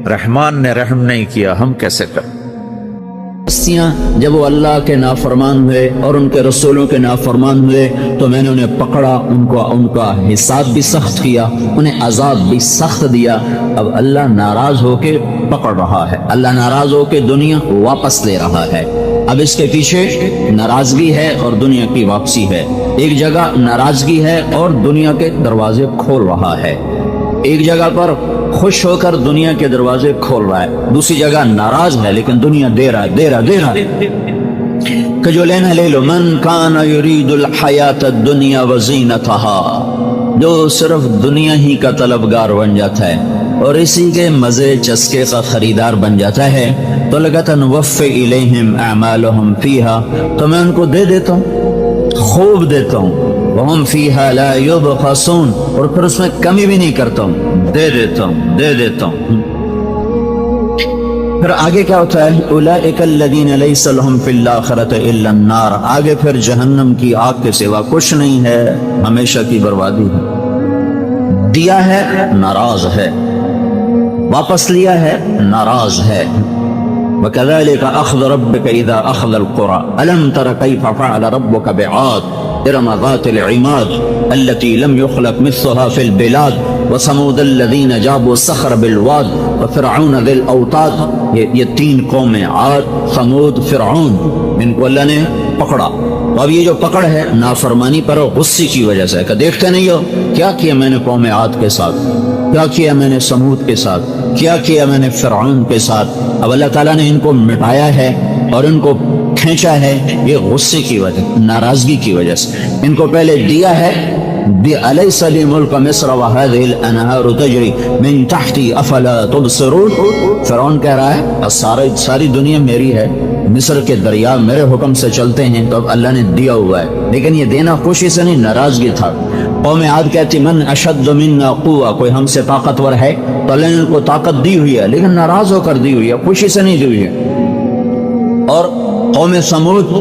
رحمان نے رحم نہیں کیا، ہم کیسے کریں؟ جب وہ اللہ کے نافرمان ہوئے اور ان کے رسولوں کے نافرمان ہوئے تو میں نے انہیں پکڑا، ان کا حساب بھی سخت کیا، انہیں عذاب بھی سخت دیا۔ اب اللہ ناراض ہو کے پکڑ رہا ہے، اللہ ناراض ہو کے دنیا واپس لے رہا ہے۔ اب اس کے پیچھے ناراضگی ہے اور دنیا کی واپسی ہے۔ ایک جگہ ناراضگی ہے اور دنیا کے دروازے کھول رہا ہے، ایک جگہ پر خوش ہو کر دنیا کے دروازے کھول رہا ہے، دوسری جگہ ناراض ہے لیکن دنیا دے رہا ہے کہ جو لینا لے لو۔ من کان یرید الحیات الدنیا وزینتها، جو صرف دنیا ہی کا طلبگار بن جاتا ہے اور اسی کے مزے چسکے کا خریدار بن جاتا ہے تو لگتا نوفی الیہم اعمالہم فیہا، تو میں ان کو دے دیتا ہوں، خوب دیتا ہوں، وہم فیہا لا یبخسون، اور پھر اس میں کمی بھی نہیں کرتا ہوں، دے دیتا ہوں۔ پھر آگے کیا ہوتا ہے؟ اولئک الذین لیس لہم فی الآخرۃ الا النار، آگے پھر جہنم کی آگ کے سوا کچھ نہیں ہے، ہمیشہ کی بربادی ہے۔ دیا ہے ناراض ہے، واپس لیا ہے ناراض ہے۔ وَكَذَلِكَ أَخْذُ رَبِّكَ إِذَا أَخْذَ الْقُرَى أَلَمْ تَرَ كَيْفَ فَعَلَ رَبُّكَ بِعَادٍ إِرَمَ ذَاتِ الْعِمَادِ الَّتِي لَمْ يُخْلَقْ مِثْلُهَا فِي الْبِلَادِ وَثَمُودَ الَّذِينَ جَابُوا الصَّخْرَ بِالْوَادِ وَفِرْعَوْنَ ذِي الْأَوْتَادِ، یہ تین قومیں عاد، ثمود، فرعون، ان کو اللہ نے پکڑا۔ اب یہ جو پکڑ ہے نافرمانی پر اور غصے کی وجہ سے، کہ دیکھتے نہیں ہو کیا کیا میں نے قوم عاد کے ساتھ، کیا کیا میں نے ثمود کے ساتھ، کیا کیا میں نے فرعون کے ساتھ۔ اب اللہ تعالیٰ نے ان کو مٹایا ہے اور ان کو کھینچا ہے، یہ غصے کی وجہ، ناراضگی کی وجہ سے۔ ان کو پہلے دیا ہے، أَلَيْسَ لِي مُلْكَ مِصْرَ وَهَذِهِ الْأَنْهَارُ تَجْرِي مِنْ تَحْتِي أَفَلَا تُبْصِرُونَ۔ فرعون کہہ رہا ہے ساری دنیا میری ہے، مصر کے دریا میرے حکم سے چلتے ہیں، تو اب اللہ نے دیا ہوا ہے، لیکن یہ دینا خوشی سے نہیں، ناراضگی تھا۔ قوم عاد کہتی من اشد منا قوة، کوئی ہم سے طاقتور ہے، تو اللہ نے ان کو طاقت دی ہوئی ہے لیکن ناراض ہو کر دی ہوئی ہے، خوشی سے نہیں دی ہوئی ہے۔ اور قوم ثمود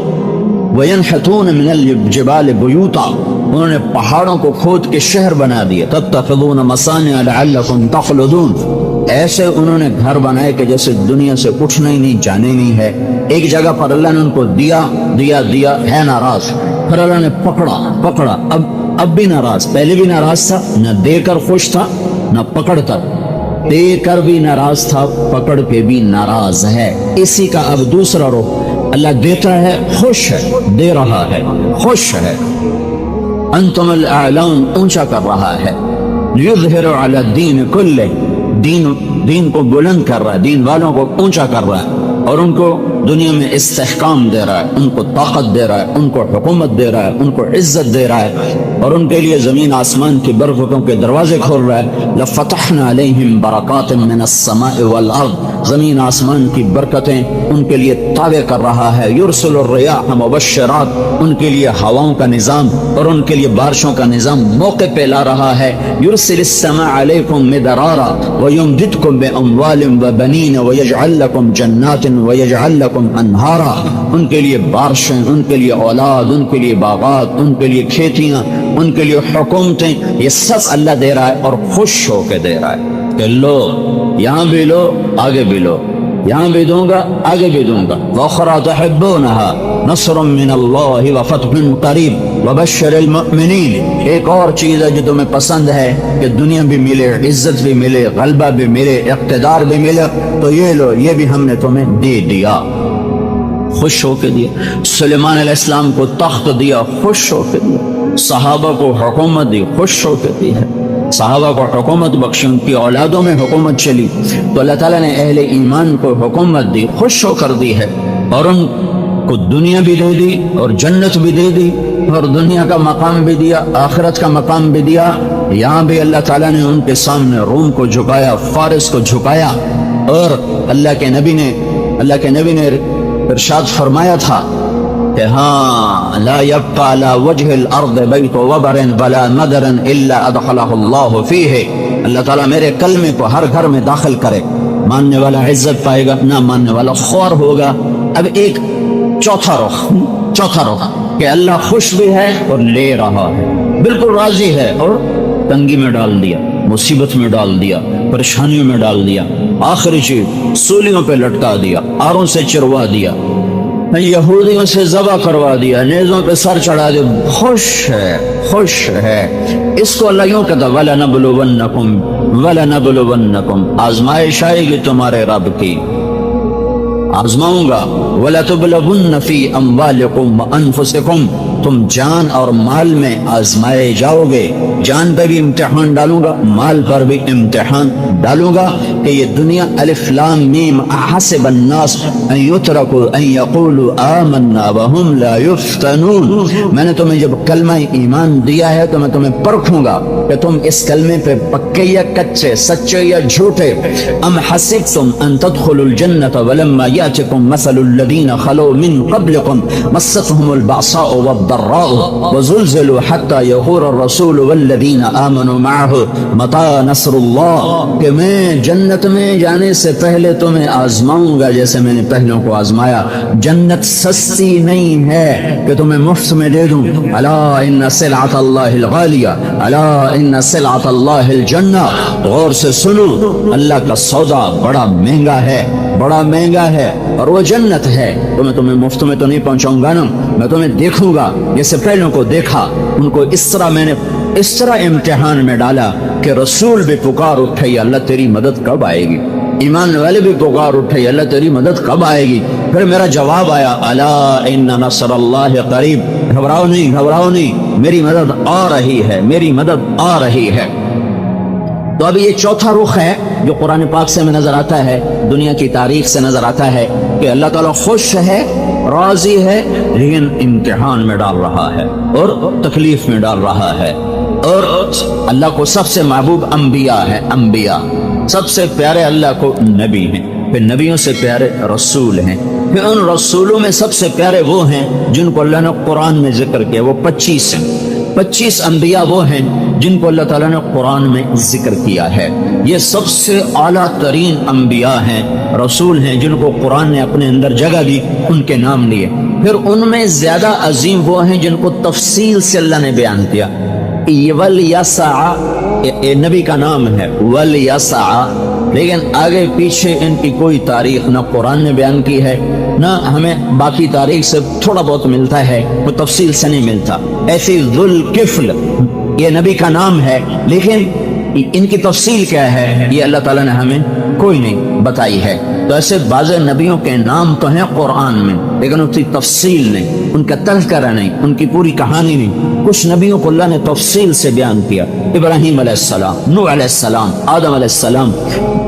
وَيَنْحِتُونَ مِنَ الْجِبَالِ بُيُوتًا، انہوں نے پہاڑوں کو کھود کے شہر بنا دیے، تَتَّخِذُونَ مَصَانِعَ لَعَلَّكُمْ تَخْلُدُونَ، ایسے انہوں نے گھر بنائے کہ جیسے دنیا سے اٹھنا ہی نہیں، جانے نہیں ہے۔ ایک جگہ پر اللہ نے ان کو دیا ہے ناراض، پھر اللہ نے پکڑا، اب بھی ناراض، پہلے بھی ناراض تھا، نہ دے کر خوش تھا نہ پکڑ کر، دے کر بھی ناراض تھا، پکڑ کے بھی ناراض ہے۔ اسی کا اب دوسرا رخ، اللہ دیتا ہے، خوش ہے، دے رہا ہے، خوش ہے۔ انتم الاعلون، اونچا کر رہا ہے، یظہر علی الدین کلہ، دین کو بلند کر رہا ہے، دین والوں کو اونچا کر رہا ہے، اور ان کو دنیا میں استحکام دے رہا ہے، ان کو طاقت دے رہا ہے، ان کو حکومت دے رہا ہے، ان کو عزت دے رہا ہے، اور ان کے لیے زمین آسمان کی برکتوں کے دروازے کھول رہا ہے۔ لفتحنا علیہم برکات من السماء والارض، زمین آسمان کی برکتیں ان کے لیے تابع کر رہا ہے۔ یرسل الریاح مبشرات، ان کے لیے ہواؤں کا نظام اور ان کے لیے بارشوں کا نظام موقع پہ لا رہا ہے۔ یرسل السماء علیکم مدرارا ویمددکم باموال وبنین ویجعل لکم جنات ویجعل لکم انہارا، ان کے لیے بارشیں، ان کے لیے اولاد، ان کے لیے باغات، ان کے لیے کھیتیاں، ان کے لیے حکومتیں، یہ سب اللہ دے رہا ہے اور خوش ہو کے دے رہا ہے کہ لو، یہاں بھی لو، آگے بھی لو، یہاں بھی دوں گا، آگے بھی دوں گا۔ وَأُخْرَىٰ تُحِبُّونَهَا نَصْرٌ مِّنَ اللَّهِ وَفَتْحٌ قَرِيبٌ وَبَشِّرِ الْمُؤْمِنِينَ، ایک اور چیز ہے جو تمہیں پسند ہے کہ دنیا بھی ملے، عزت بھی ملے، غلبہ بھی ملے، اقتدار بھی ملے، تو یہ لو، یہ بھی ہم نے تمہیں دے دیا، خوش ہو کے دیا۔ سلیمان علیہ السلام کو تخت دیا، خوش ہو کے دیا۔ صحابہ کو حکومت دی، خوش ہو کے دی ہے۔ صحابہ کو حکومت بخشی، ان کی اولادوں میں حکومت چلی، تو اللہ تعالیٰ نے اہل ایمان کو حکومت دی، خوش ہو کر دی ہے، اور ان کو دنیا بھی دے دی اور جنت بھی دے دی، اور دنیا کا مقام بھی دیا، آخرت کا مقام بھی دیا۔ یہاں بھی اللہ تعالیٰ نے ان کے سامنے روم کو جھکایا، فارس کو جھکایا، اور اللہ کے نبی نے ارشاد فرمایا تھا کہ ہاں لا يبقى على وجه الارض بيت وبر ولا مدر الا ادخله الله فيه، اللہ تعالیٰ میرے کلمے کو ہر گھر میں داخل کرے، ماننے والا عزت پائے گا، نہ ماننے والا خوار ہوگا۔ اب ایک چوتھا رخ کہ اللہ خوش بھی ہے اور لے رہا ہے، بالکل راضی ہے، اور تنگی میں ڈال دیا، مصیبت میں ڈال دیا، پریشانیوں میں ڈال دیا، آخری چیز سولیوں پہ لٹکا دیا، آروں سے چروا دیا، یہودیوں سے ذبح کروا دیا، نیزوں پہ سر چڑھا دیا، خوش ہے، خوش ہے۔ اس کو اللہ یوں کہتا وَلَنَبْلُوَنَّكُمْ وَلَنَبْلُوَنَّكُمْ، آزمائش آئے گی تمہارے رب کی، آزماؤں گا۔ وَلَتُبْلَوُنَّ فِي أَمْوَالِكُمْ وَأَنفُسِكُمْ، تم جان اور مال میں آزمائے جاؤ گے، جان پہ بھی امتحان ڈالوں گا، مال پر بھی امتحان ڈالوں گا کہ یہ دنیا الف لام میم احسب الناس ان یترکوا ان یقولوا آمنا وهم لا یفتنون، میں نے تمہیں جب کلمہ ایمان دیا ہے تو میں تمہیں پرکھوں گا کہ تم اس کلمے پہ پکے یا کچے، سچے یا جھوٹے۔ ام حسبتم ان تدخلوا الجنة ولما یأتکم مثل الذین خلوا من قبلکم مستهم البعصاء والضراء وزلزلوا حتى يقول الرسول والذین آمنوا معه متى نصر اللہ، کہ میں جنت میں جانے سے پہلے تمہیں آزماؤں گا جیسے میں نے پہلوں کو آزمایا۔ جنت سستی نہیں ہے کہ تمہیں مفت میں دے دوں۔ الا ان سلعۃ اللہ الغالیہ، الا ان سلعۃ اللہ الجنہ، غور سے سنو، اللہ کا سودا بڑا مہنگا ہے، بڑا مہنگا ہے، اور وہ جنت ہے۔ تو میں تمہیں مفت میں تو نہیں پہنچاؤں گا نا، میں تمہیں دیکھوں گا جیسے پہلوں کو دیکھا، ان کو اس طرح میں نے اس طرح امتحان میں ڈالا کہ رسول بھی پکار اٹھے یا اللہ تیری مدد کب آئے گی، ایمان والے بھی پکار اٹھے یا اللہ تیری مدد کب آئے گی۔ پھر میرا جواب آیا الا ان نصر اللہ قریب، گھبراؤ نہیں، گھبراؤ نہیں، میری مدد آ رہی ہے، میری مدد آ رہی ہے۔ تو اب یہ چوتھا رخ ہے جو قرآن پاک سے میں نظر آتا ہے، دنیا کی تاریخ سے نظر آتا ہے کہ اللہ تعالیٰ خوش ہے، راضی ہے، لیکن امتحان میں ڈال رہا ہے اور تکلیف میں ڈال رہا ہے۔ اور اللہ کو سب سے محبوب انبیاء ہے، انبیاء سب سے پیارے اللہ کو نبی ہیں، پھر نبیوں سے پیارے رسول ہیں، پھر ان رسولوں میں سب سے پیارے وہ ہیں جن کو اللہ نے قرآن میں ذکر کیا، وہ 25 ہیں۔ 25 انبیاء وہ ہیں جن کو اللہ تعالیٰ نے قرآن میں ذکر کیا ہے۔ یہ سب سے اعلیٰ ترین انبیاء ہیں، رسول ہیں جن کو قرآن نے اپنے اندر جگہ دی، ان کے نام لیے۔ پھر ان میں زیادہ عظیم وہ ہیں جن کو تفصیل سے اللہ نے بیان کیا۔ وَلْيَسَعَ نبی کا نام ہے، وَلْيَسَعَ، لیکن آگے پیچھے ان کی کوئی تاریخ نہ قرآن نے بیان کی ہے، نہ ہمیں باقی تاریخ سے تھوڑا بہت ملتا ہے، وہ تفصیل سے نہیں ملتا۔ ایسی ذوالکفل یہ نبی کا نام ہے، لیکن ان کی تفصیل کیا ہے یہ اللہ تعالیٰ نے ہمیں کوئی نہیں بتائی ہے۔ تو ایسے بعض نبیوں کے نام تو ہیں قرآن میں، لیکن ان کی تفصیل نہیں، ان کا تذکرہ نہیں، ان کی پوری کہانی نہیں۔ کچھ نبیوں کو اللہ نے تفصیل سے بیان کیا، ابراہیم علیہ السلام، نوح علیہ السلام، آدم علیہ السلام،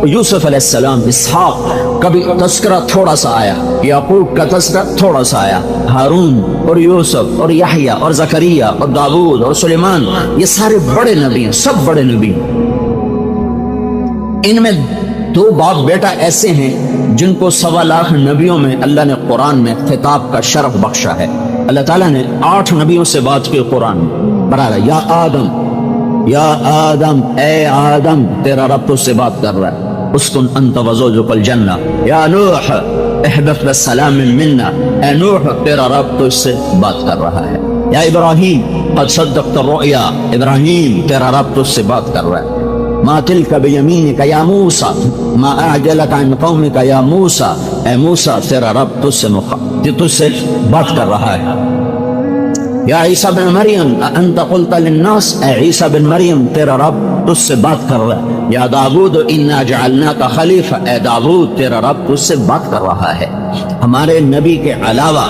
یوسف علیہ السلام، اسحاق کبھی تذکرہ تھوڑا سا آیا، یعقوب کا تذکرہ تھوڑا سا آیا، ہارون اور یوسف اور یحییٰ اور زکریا اور داؤد اور سلیمان، یہ سارے بڑے نبی ہیں، سب بڑے نبی ہیں۔ ان میں 2 باپ بیٹا ایسے ہیں جن کو 1.25 لاکھ نبیوں میں اللہ نے قرآن میں خطاب کا شرف بخشا ہے۔ اللہ تعالیٰ نے 8 نبیوں سے بات کی قرآن میں، برابر یا آدم، یا آدم، اے آدم، تیرا رب تجھ سے بات کر رہا ہے، اسکن انت وزوجک الجنہ، یا نوح احبط بالسلام منا، اے نوح تیرا رب تجھ سے بات کر رہا ہے، یا ابراہیم قد صدقت الرؤیا، ابراہیم تیرا رب تجھ سے بات کر رہا ہے، ما تلک بیمینک یا موسیٰ، ما اعجلک عن قومک یا موسیٰ، اے موسیٰ تیرا رب تجھ سے بات کر رہا ہے، یا عیسیٰ بن مریم انت قلت للناس، اے عیسیٰ بن مریم تیرا رب تجھ سے بات کر رہا ہے، یا داود انا جعلناک خلیفہ، اے داود تیرا رب تجھ سے بات کر رہا ہے۔ ہمارے نبی کے علاوہ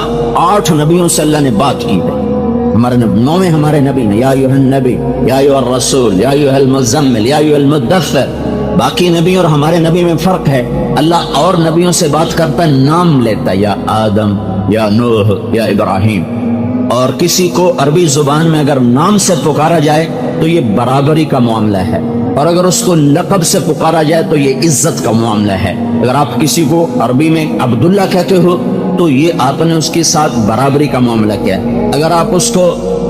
8 نبیوں سے اللہ نے بات کی ہے، ہمارے 9 ہمارے نبی نے، یا ایھا النبی، یا ایھا الرسول، یا ایھا المزمل، یا ایھا المدثر۔ باقی نبی اور ہمارے نبی میں فرق ہے، اللہ اور نبیوں سے بات کرتا ہے، نام لیتا ہے، یا آدم، یا نوح، یا ابراہیم۔ اور کسی کو عربی زبان میں اگر نام سے پکارا جائے تو یہ برابری کا معاملہ ہے، اور اگر اس کو لقب سے پکارا جائے تو یہ عزت کا معاملہ ہے۔ اگر آپ کسی کو عربی میں عبداللہ کہتے ہو تو یہ آپ نے اس کے ساتھ برابری کا معاملہ کیا ہے، اگر آپ اس کو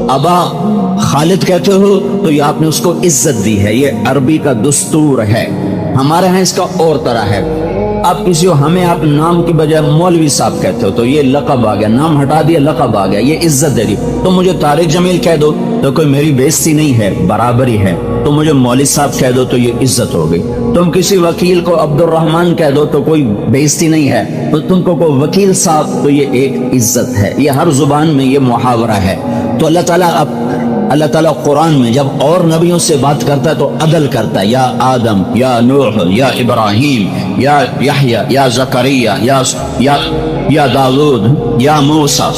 ابا خالد کہتے ہو تو یہ آپ نے اس کو عزت دی ہے، یہ عربی کا دستور ہے۔ ہمارے ہاں اس کا اور طرح ہے، آپ کسی کو ہمیں آپ نام کی بجائے مولوی صاحب کہتے ہو تو یہ لقب آ گیا، نام ہٹا دیا لقب آ گیا، یہ عزت دے دی۔ تو مجھے طارق جمیل کہہ دو تو کوئی میری بےزتی نہیں ہے، برابری ہے۔ تم مجھے مولوی صاحب کہہ دو تو یہ عزت ہو گئی، تم کسی وکیل کو عبد الرحمان کہہ دو تو کوئی بےزتی نہیں ہے، تو تم کو کوئی وکیل صاحب تو یہ ایک عزت ہے، یہ ہر زبان میں یہ محاورہ ہے۔ تو اللہ تعالیٰ قرآن میں جب اور نبیوں سے بات کرتا ہے تو عدل کرتا ہے، یا آدم، یا نوح، یا ابراہیم، یا یحییٰ، یا زکریا، یا داؤد، یا موسیٰ،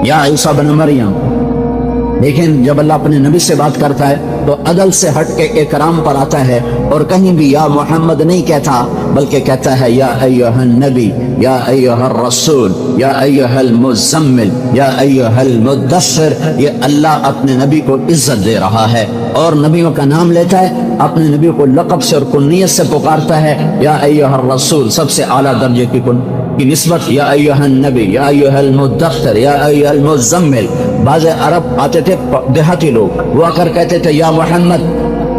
یا عیسیٰ بن مریم۔ لیکن جب اللہ اپنے نبی سے بات کرتا ہے تو عدل سے ہٹ کے اکرام پر آتا ہے، اور کہیں بھی یا محمد نہیں کہتا بلکہ کہتا ہے یا ایھا النبی، یا ایھا الرسول، یا ایھا المزمل، یا ایھا المدثر۔ یہ اللہ اپنے نبی کو عزت دے رہا ہے، اور نبیوں کا نام لیتا ہے، اپنے نبی کو لقب سے اور کنیت سے پکارتا ہے، یا ایھا الرسول، سب سے اعلیٰ درجے کی نسبت، یا ایھا النبی، یا ایھا المدثر، یا ایھا المزمل۔ بعض عرب آتے تھے دیہاتی لوگ، وہ آ کر کہتے تھے یا محمد،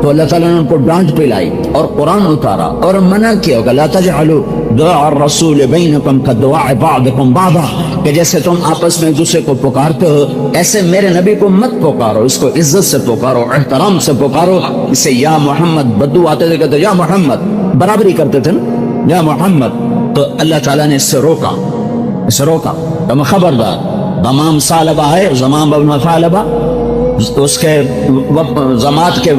تو اللہ تعالیٰ نے ان کو ڈانٹ پلائی اور قرآن اتارا اور منع کیا کہ لا تجعلوا دعاء الرسول بینکم کدعاء بعضکم بعضا، کہ جیسے تم آپس میں ایک دوسرے کو پکارتے ہو ایسے میرے نبی کو مت پکارو، اس کو عزت سے پکارو، احترام سے پکارو۔ اسے یا محمد، بدو آتے تھے کہتے یا محمد، برابری کرتے تھے نا، یا محمد۔ تو اللہ تعالیٰ نے اس سے روکا تم خبردار، ضمام ثعلبہ ہے، ضمام ابن ثعلبہ، اس کے ضمات کے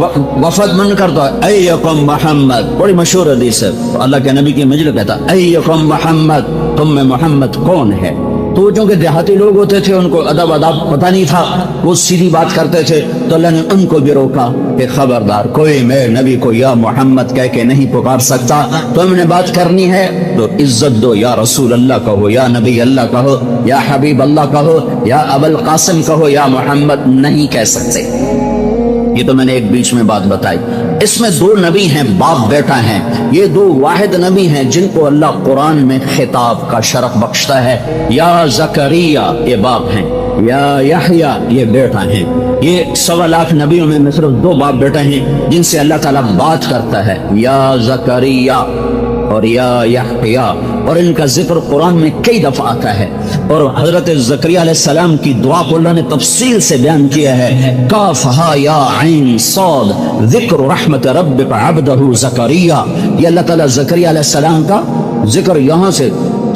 وفد من کرتا ہے ایکم محمد، بڑی مشہور حدیث ہے، اللہ کے نبی کی مجلس کہتا ایکم محمد، تم میں محمد کون ہے؟ تو چونکہ دیہاتی لوگ ہوتے تھے ان کو ادب پتہ نہیں تھا، وہ سیدھی بات کرتے تھے، تو اللہ نے ان کو بھی روکا کہ خبردار کوئی میرے نبی کو یا محمد کہہ کے نہیں پکار سکتا، تم نے بات کرنی ہے تو عزت دو، یا رسول اللہ کہو، یا نبی اللہ کہو، یا حبیب اللہ کہو، یا ابو القاسم کہو، یا محمد نہیں کہہ سکتے۔ یہ تو میں نے ایک بیچ میں بات بتائی۔ اس میں دو نبی ہیں، باپ بیٹا ہیں، یہ دو واحد نبی ہیں جن کو اللہ قرآن میں خطاب کا شرف بخشتا ہے۔ یا زکریا یہ باپ ہیں، یا یحییٰ یہ بیٹا ہیں۔ یہ 1.25 لاکھ نبیوں میں صرف دو باپ بیٹا ہیں جن سے اللہ تعالیٰ بات کرتا ہے، یا زکریا اور یا یحییٰ، اور ان کا ذکر قرآن میں کئی دفعہ آتا ہے، اور حضرت زکریا علیہ السلام کی دعا کو اللہ نے تفصیل سے بیان کیا ہے، کافہا یا عین صاد ذکر رحمت ربک عبدہ زکریا۔ یہ اللہ تعالیٰ زکریا علیہ السلام کا ذکر یہاں سے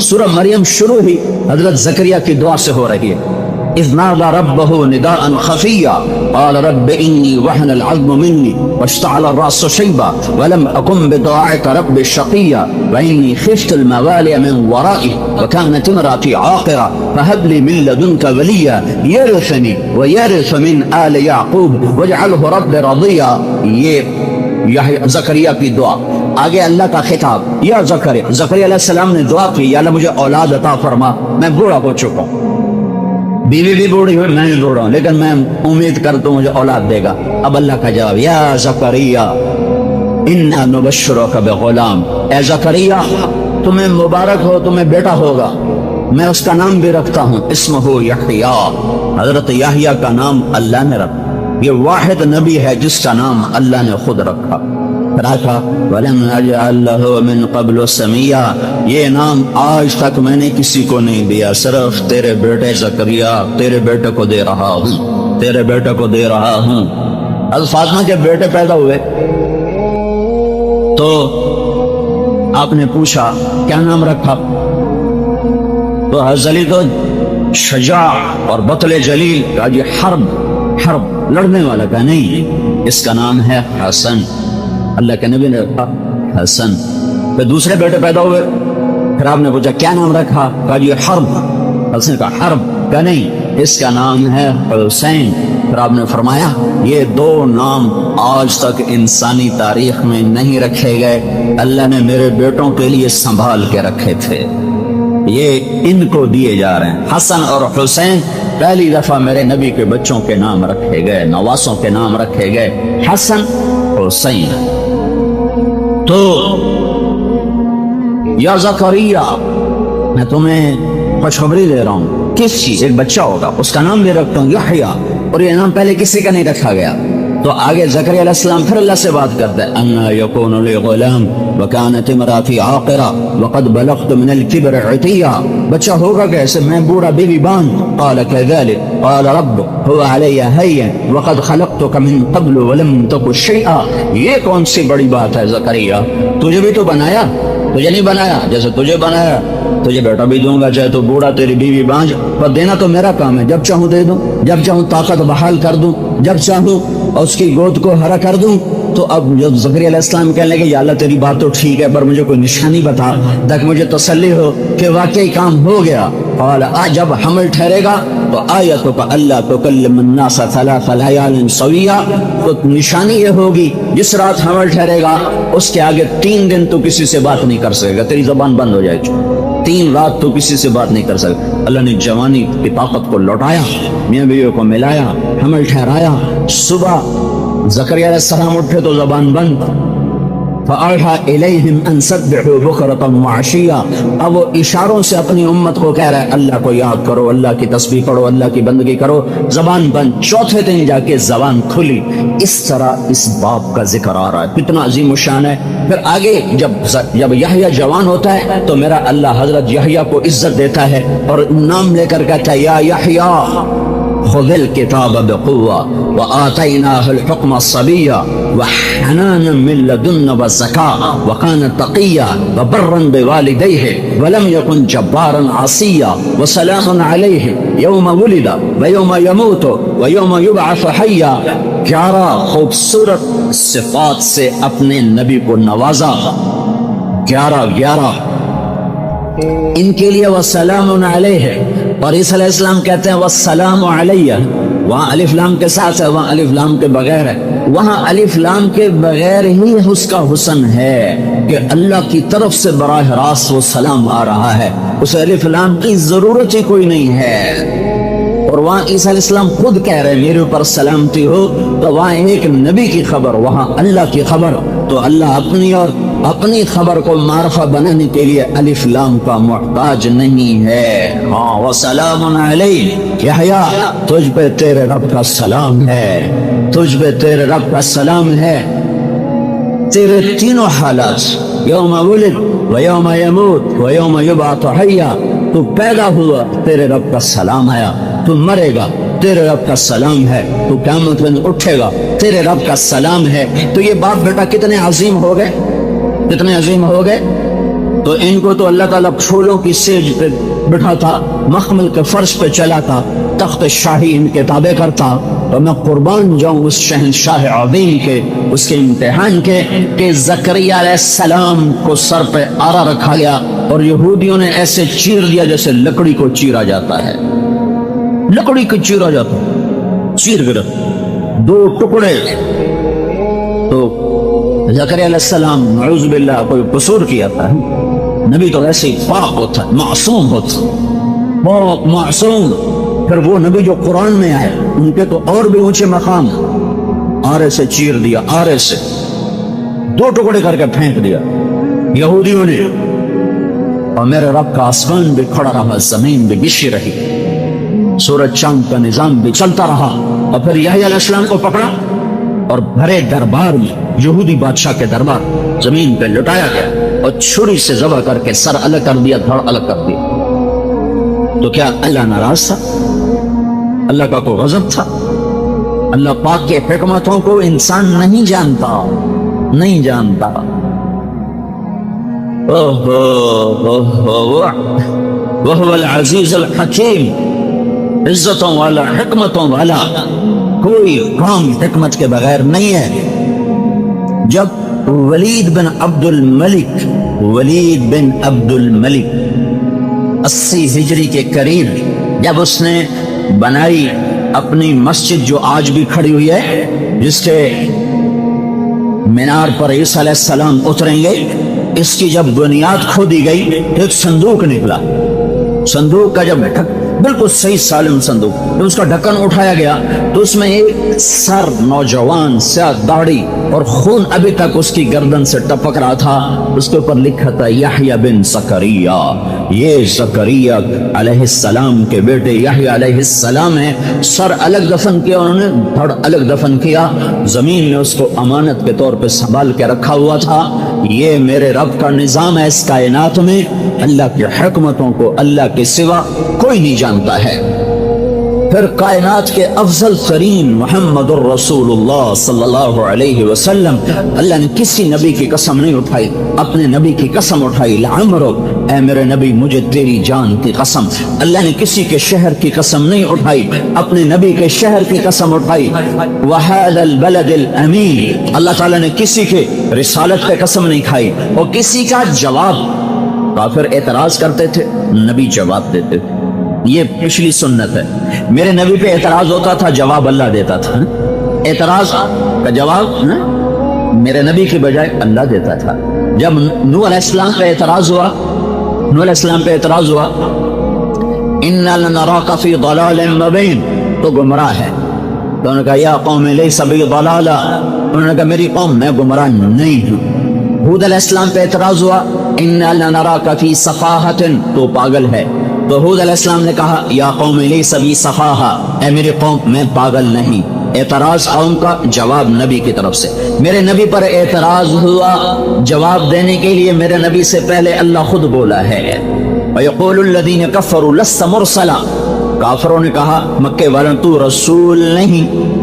سورہ مریم شروع ہی حضرت زکریا کی دعا سے ہو رہی ہے۔ اذ نادى ربه نداء خفيا قال رب إني وهن العظم مني واشتعل الرأس شيبا ولم أكن بدعائك رب شقيا وإني خفت الموالي من ورائي وكانت امرأتي عاقرة فهب لي من لدنك وليا يرثني ويرث من آل يعقوب واجعله رب رضيا۔ یہ زکریا کی دعا۔ آگے اللہ کا خطاب، یا زکریا علیہ السلام نے دعا کی، یا اللہ مجھے اولاد عطا فرما، میں بوڑھا ہو چکا ہوں، بیوی بھی بوڑھی ہوئی، میں بھی بوڑھا ہوں، لیکن میں امید کرتا ہوں مجھے اولاد دے گا۔ اب اللہ کا جواب، یا زکریا انا نبشرک بغلام، اے زکریا تمہیں مبارک ہو، تمہیں بیٹا ہوگا، میں اس کا نام بھی رکھتا ہوں، اسمہ یحییٰ، حضرت یحییٰ کا نام اللہ نے رکھا۔ یہ واحد نبی ہے جس کا نام اللہ نے خود رکھا۔ وَلَمْ أَجْعَلْ لَهُ مِنْ قَبْلُ سَمِيًّا، یہ نام آج تک میں نے کسی کو نہیں دیا، صرف تیرے بیٹے زکریا، تیرے بیٹے کو دے رہا ہوں، تیرے بیٹے کو دے رہا ہوں۔ حضرت فاطمہ کے بیٹے پیدا ہوئے تو آپ نے پوچھا کیا نام رکھا، تو حضرت علی تو شجاع اور بطل جلیل کا یہ حرب لڑنے والا کا نہیں، اس کا نام ہے حسن، اللہ کے نبی نے رکھا حسن۔ پھر دوسرے بیٹے پیدا ہوئے، پھر آپ نے پوچھا کیا نام رکھا، کہا یہ حرب، حسن کا حرب کا نہیں، اس کا نام ہے حسین۔ پھر آپ نے فرمایا یہ دو نام آج تک انسانی تاریخ میں نہیں رکھے گئے، اللہ نے میرے بیٹوں کے لیے سنبھال کے رکھے تھے، یہ ان کو دیے جا رہے ہیں۔ حسن اور حسین پہلی دفعہ میرے نبی کے بچوں کے نام رکھے گئے، نواسوں کے نام رکھے گئے، حسن حسین۔ تو یا زکریا میں تمہیں خوشخبری دے رہا ہوں، کس چیز، ایک بچہ ہوگا، اس کا نام بھی رکھتا ہوں یحییٰ، اور یہ نام پہلے کسی کا نہیں رکھا گیا، تو آگے زکریا علیہ السلام پھر اللہ سے بات کرتے ہیں انا یکون لی غلام وکانت امراتی عاقرہ وقد بلغت من الکبر عتیا، بچہ ہوگا کیسے، میں بوڑھا بیوی باندھ. قال كذلك قال رب هو علی هین وقد خلقتک من قبل ولم تک شیئا. یہ کون سی بڑی بات ہے زکریا، تجھے بھی تو بنایا، تجھے نہیں بنایا، جیسے تجھے بنایا تجھے بیٹا بھی دوں گا، چاہے تو بوڑھا تیری بیوی بانجھ، پر دینا تو میرا کام ہے، جب چاہوں دے دوں، جب چاہوں طاقت بحال کر دوں، جب چاہوں اس کی گود کو ہرا کر دوں. تو اب جب زکریا علیہ السلام کہنے لگے یا اللہ تیری بات تو ٹھیک ہے پر مجھے کوئی نشانی بتا تاکہ مجھے تسلی ہو کہ واقعی کام ہو گیا. قال جب حمل ٹھہرے گا تو آیتک اللہ تکلم الناس ثلاث لیال سویا، تو نشانی یہ ہوگی جس رات حمل ٹھہرے گا اس کے آگے 3 دن تو کسی سے بات نہیں کر سکے گا، تیری زبان بند ہو جائے گی، 3 رات تو کسی سے بات نہیں کر سکے. اللہ نے جوانی کی طاقت کو لوٹایا، میاں بیوی کو ملایا، حمل ٹھہرایا. صبح زکریا علیہ السلام اٹھے تو زبان بند. فَأَوْحَى إِلَيْهِمْ أَن سَبِّحُوا بُكْرَةً وَعَشِيًّا. اب وہ اشاروں سے اپنی امت کو کہہ رہا ہے اللہ کو یاد کرو، اللہ کی تسبیح کرو، اللہ کی بندگی کرو. زبان بند. چوتھے دن جا کے زبان کھلی. اس طرح اس باپ کا ذکر آ رہا ہے، کتنا عظیم الشان ہے. پھر آگے جب یحییٰ جوان ہوتا ہے تو میرا اللہ حضرت یحییٰ کو عزت دیتا ہے اور نام لے کر کہتا ہے یا یحییٰ خذ الكتاب بقوة وآتيناه الحكم صبيا وحنانا من لدنا والزكاة وكان تقيا وبرا بوالديه ولم يكن جبارا عصيا وسلام عليه يوم ولد ويوم يموت ويوم يبعث حيا. 11 خوبصورت صفات سے اپنے نبی کو نوازا. 11 ان کے لیے وسلام علیہ، اور عیسیٰ علیہ السلام کہتے ہیں والسلام علیہ. وہاں الف لام کے ساتھ ہے، وہاں الف لام کے بغیر ہے. وہاں الف لام کے بغیر ہی اس کا حسن ہے کہ اللہ کی طرف سے براہ راست وہ سلام آ رہا ہے، اسے الف لام کی ضرورت ہی کوئی نہیں ہے. اور وہاں عیسیٰ علیہ السلام خود کہہ رہے ہیں میرے اوپر سلامتی ہو، تو وہاں ایک نبی کی خبر، وہاں اللہ کی خبر. تو اللہ اپنی اور اپنی خبر کو معرفہ بنانے کے لیے الف لام کا محتاج نہیں ہے. ہاں وسلام علیہ یحییٰ، تجھ پہ تیرے رب کا سلام ہے، تجھ پہ تیرے رب کا سلام ہے. تیرے تینوں حالات، یوم ولد و یوم یموت و یوم یبعث حیا، تو پیدا ہوا تیرے رب کا سلام آیا، تو مرے گا تیرے رب کا سلام ہے، تو قیامت میں اٹھے گا تیرے رب کا سلام ہے. تو یہ باپ بیٹا کتنے عظیم ہو گئے، کتنے عظیم ہو گئے. تو ان کو تو اللہ تعالیٰ پھولوں کی سیج پہ بٹھا تھا، مخمل کے فرش پہ چلا تھا، تخت شاہی ان کے تابع کرتا. تو میں قربان جاؤں اس شہنشاہ عظیم کے، اس کے امتحان کے کہ زکریا علیہ السلام کو سر پہ آرا رکھا گیا اور یہودیوں نے ایسے چیر دیا جیسے لکڑی کو چیرا جاتا ہے، لکڑی کو چیرا جاتا ہے، چیر گرا 2 ٹکڑے. تو زکریا علیہ السلام نعوذ باللہ کوئی قصور کیا تھا، نبی تو ایسے ہی پاک ہوتا ہے، معصوم ہوتا ہے، پاک معصوم. پھر وہ نبی جو قرآن میں آئے ان کے تو اور بھی اونچے مقام، آرے سے چیر دیا، آرے سے 2 ٹکڑے کر کے پھینک دیا یہودیوں نے. اور میرے رب کا آسمان بھی کھڑا رہا، زمین بھی بچھی رہی، سورج چاند کا نظام بھی چلتا رہا. اور پھر یحییٰ علیہ السلام کو پکڑا اور بھرے دربار میں، یہودی بادشاہ کے دربار، زمین پہ لٹایا گیا اور چھری سے ذبح کر کے سر الگ کر دیا، دھڑ الگ کر دیا. تو کیا اللہ ناراض تھا؟ اللہ کا کوئی غضب تھا؟ اللہ پاک کے حکمتوں کو انسان نہیں جانتا، نہیں جانتا. وَهُوَ الْعَزِيزُ الْحَكِيمُ، عزتوں والا، حکمتوں والا، کوئی کام حکمت کے بغیر نہیں ہے. جب ولید بن عبد الملک 80 ہجری کے قریب جب اس نے بنائی اپنی مسجد جو آج بھی کھڑی ہوئی ہے، جس کے مینار پر عیسیٰ علیہ السلام اتریں گے، اس کی جب بنیاد کھودی گئی ایک صندوق نکلا. صندوق کا جب بالکل صحیح سالم صندوق. جب اس کا ڈھکن اٹھایا گیا تو اس میں ایک سر نوجوان سیاہ داڑھی اور خون ابھی تک اس کی گردن سے ٹپک رہا تھا. اس کے اوپر لکھا تھا یحییٰ بن زکریا. یہ زکریا علیہ السلام کے بیٹے یحییٰ علیہ السلام ہیں. سر الگ دفن کیا انہوں نے, دھڑ الگ دفن کیا. زمین نے اس کو امانت کے طور پہ سنبھال کے رکھا ہوا تھا. یہ میرے رب کا نظام ہے. اس کائنات میں اللہ کی حکمتوں کو اللہ کے سوا کوئی نہیں جانتا ہے. پھر کائنات کے افضل ترین محمد الرسول اللہ صلی اللہ علیہ وسلم, اللہ نے کسی نبی کی قسم نہیں اٹھائی, اپنے نبی کی قسم اٹھائی. لعمرک, اے میرے نبی مجھے تیری جان کی قسم. اللہ نے کسی کے شہر کی قسم نہیں اٹھائی, اپنے نبی کے شہر کی قسم اٹھائی. وَهَذَا الْبَلَدِ الْأَمِينِ, اللہ تعالیٰ نے کسی کے رسالت پہ قسم نہیں کھائی. اور کسی کا جواب, کافر اعتراض کرتے تھے, نبی جواب دیتے تھے. یہ پچھلی سنت ہے. میرے نبی پہ اعتراض ہوتا تھا, جواب اللہ دیتا تھا. اعتراض کا جواب میرے نبی کے بجائے اللہ دیتا تھا. جب نوح علیہ السلام پہ اعتراض ہوا, اِنَّا لَنَرَاكَ فِي ضَلَالٍ مُبِينٍ, تو گمراہ ہے. تو انہوں نے کہا یا قوم لیس بی ضلالہ, انہوں نے کہا میری قوم میں گمراہ نہیں ہوں. ہود علیہ السلام پہ اعتراض ہوا, اِنَّا لَنَرَاكَ فِي صَفَاحَةٍ, تو پاگل ہے. تو ہود علیہ السلام نے کہا یا قوم لیس بی صفاحہ, اے میری قوم میں پاگل نہیں. اعتراض قوم کا, جواب نبی کی طرف سے. میرے نبی پر اعتراض ہوا, جواب دینے کے لیے میرے نبی سے پہلے اللہ خود بولا ہے. وَيَقُولُ الَّذِينَ كَفَّرُوا لَسْتَ مُرْسَلًا, کافروں نے کہا مکے والوں تو رسول نہیں.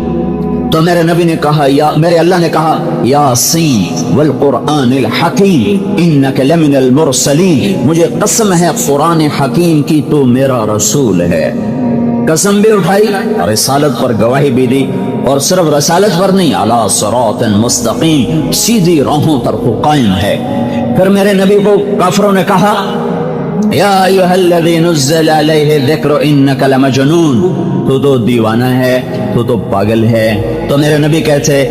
تو میرے نبی نے کہا, میرے اللہ نے کہا یاسین والقرآن الحکیم انک لمن المرسلین, مجھے قسم ہے قرآن حکیم کی تو میرا رسول ہے. قسم بھی اٹھائی, رسالت پر گواہی بھی دی, اور صرف رسالت پر نہیں, علی صراط مستقیم, سیدھی راہوں پر وہ قائم ہے. پھر میرے نبی کو کافروں نے کہا یا ایھا الذی نزل علیہ الذکر انک لمجنون, تو دیوانہ ہے, تو پاگل ہے. تو میرے نبی کہتے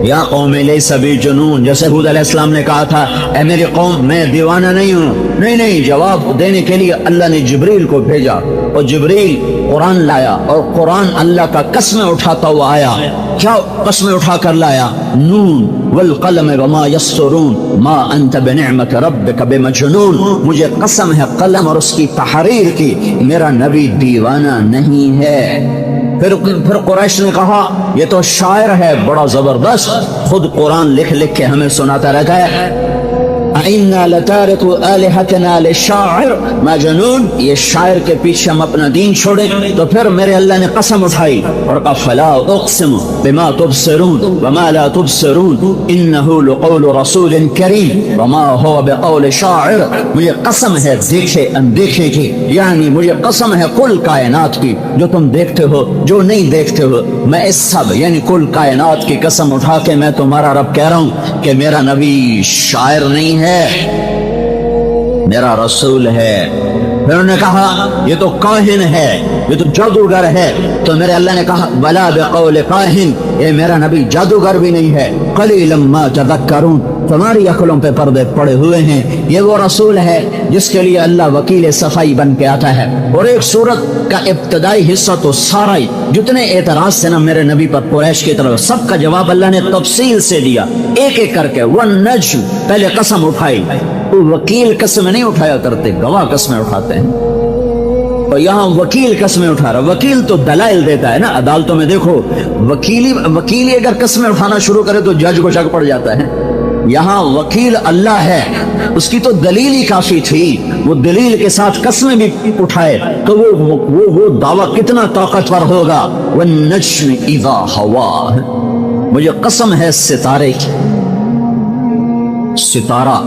یا قوم لیس بی جنون, جیسے ہود علیہ السلام نے کہا تھا اے میری قوم میں دیوانہ نہیں ہوں. نہیں, جواب دینے کے لیے اللہ نے جبریل کو بھیجا, اور جبریل قرآن لایا, اور قرآن اللہ کا قسمیں اٹھاتا ہوا آیا. کیا قسمیں اٹھا کر لایا؟ نون والقلم وما یسطرون ما انت بنعمت ربک بمجنون, مجھے قسم ہے قلم اور اس کی تحریر کی, میرا نبی دیوانہ نہیں ہے. پھر قریش نے کہا یہ تو شاعر ہے بڑا زبردست, خود قرآن لکھ کے ہمیں سناتا رہتا ہے. اِنَّا لَتَارِكُ آلِهَتِنَا لِلشَّاعِرِ مَجْنُونَ, یہ شاعر کے پیچھے ہم اپنا دین چھوڑے. تو پھر میرے اللہ نے قسم اٹھائی اور کہا فَلَا أُقْسِمُ بِمَا تُبْصِرُونَ وَمَا لَا تُبْصِرُونَ إِنَّهُ لَقَوْلُ رَسُولٍ كَرِيمٍ وَمَا هُوَ بِقَوْلِ شَاعِرٍ, مجھے قسم ہے دیکھے اندیکھے کی, یعنی مجھے قسم ہے کل کائنات کی, جو تم دیکھتے ہو جو نہیں دیکھتے ہو, میں اس سب یعنی کل کائنات کی قسم اٹھا کے میں تمہارا رب کہہ رہا ہوں کہ میرا نبی شاعر نہیں ہے, میرا رسول ہے. پھر انہوں نے کہا یہ تو کاہن ہے, یہ تو جادوگر ہے. تو میرے اللہ نے کہا بلا بقول کاہن, یہ میرا نبی جادوگر بھی نہیں ہے. قلیلا ما تذکرون, تمہاری عقلوں پہ پردے پڑے ہوئے ہیں. یہ وہ رسول ہے جس کے لیے اللہ وکیل صفائی بن کے آتا ہے. اور ایک سورت کا ابتدائی حصہ تو سارا ہی جتنے اعتراض تھے نا میرے نبی پر قریش کی طرف, سب کا جواب اللہ نے تفصیل سے دیا, ایک ایک کر کے. والنجم, پہلے قسم اٹھائی, وکیل قسم نہیں اٹھایا کرتے, گواہ قسمیں اٹھاتے ہیں. اور یہاں وکیل قسمیں اٹھا رہا, وکیل تو دلائل دیتا ہے نا عدالتوں میں. دیکھو وکیلی اگر قسمیں اٹھانا شروع کرے تو جج کو شک پڑ جاتا ہے. یہاں وکیل اللہ ہے, اس کی تو دلیل ہی کافی تھی, وہ دلیل کے ساتھ قسمیں بھی اٹھائے تو وہ دعویٰ کتنا طاقتور ہوگا. والنجم اذا ہوا, مجھے قسم ہے ستارے کی, ستارہ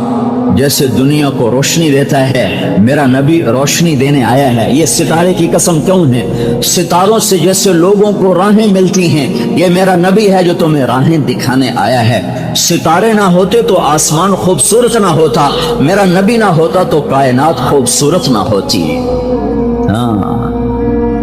جیسے دنیا کو روشنی دیتا ہے, میرا نبی روشنی دینے آیا ہے. یہ ستارے کی قسم کیوں ہے؟ ستاروں سے جیسے لوگوں کو راہیں ملتی ہیں, یہ میرا نبی ہے جو تمہیں راہیں دکھانے آیا ہے. ستارے نہ ہوتے تو آسمان خوبصورت نہ ہوتا, میرا نبی نہ ہوتا تو کائنات خوبصورت نہ ہوتی. ہاں,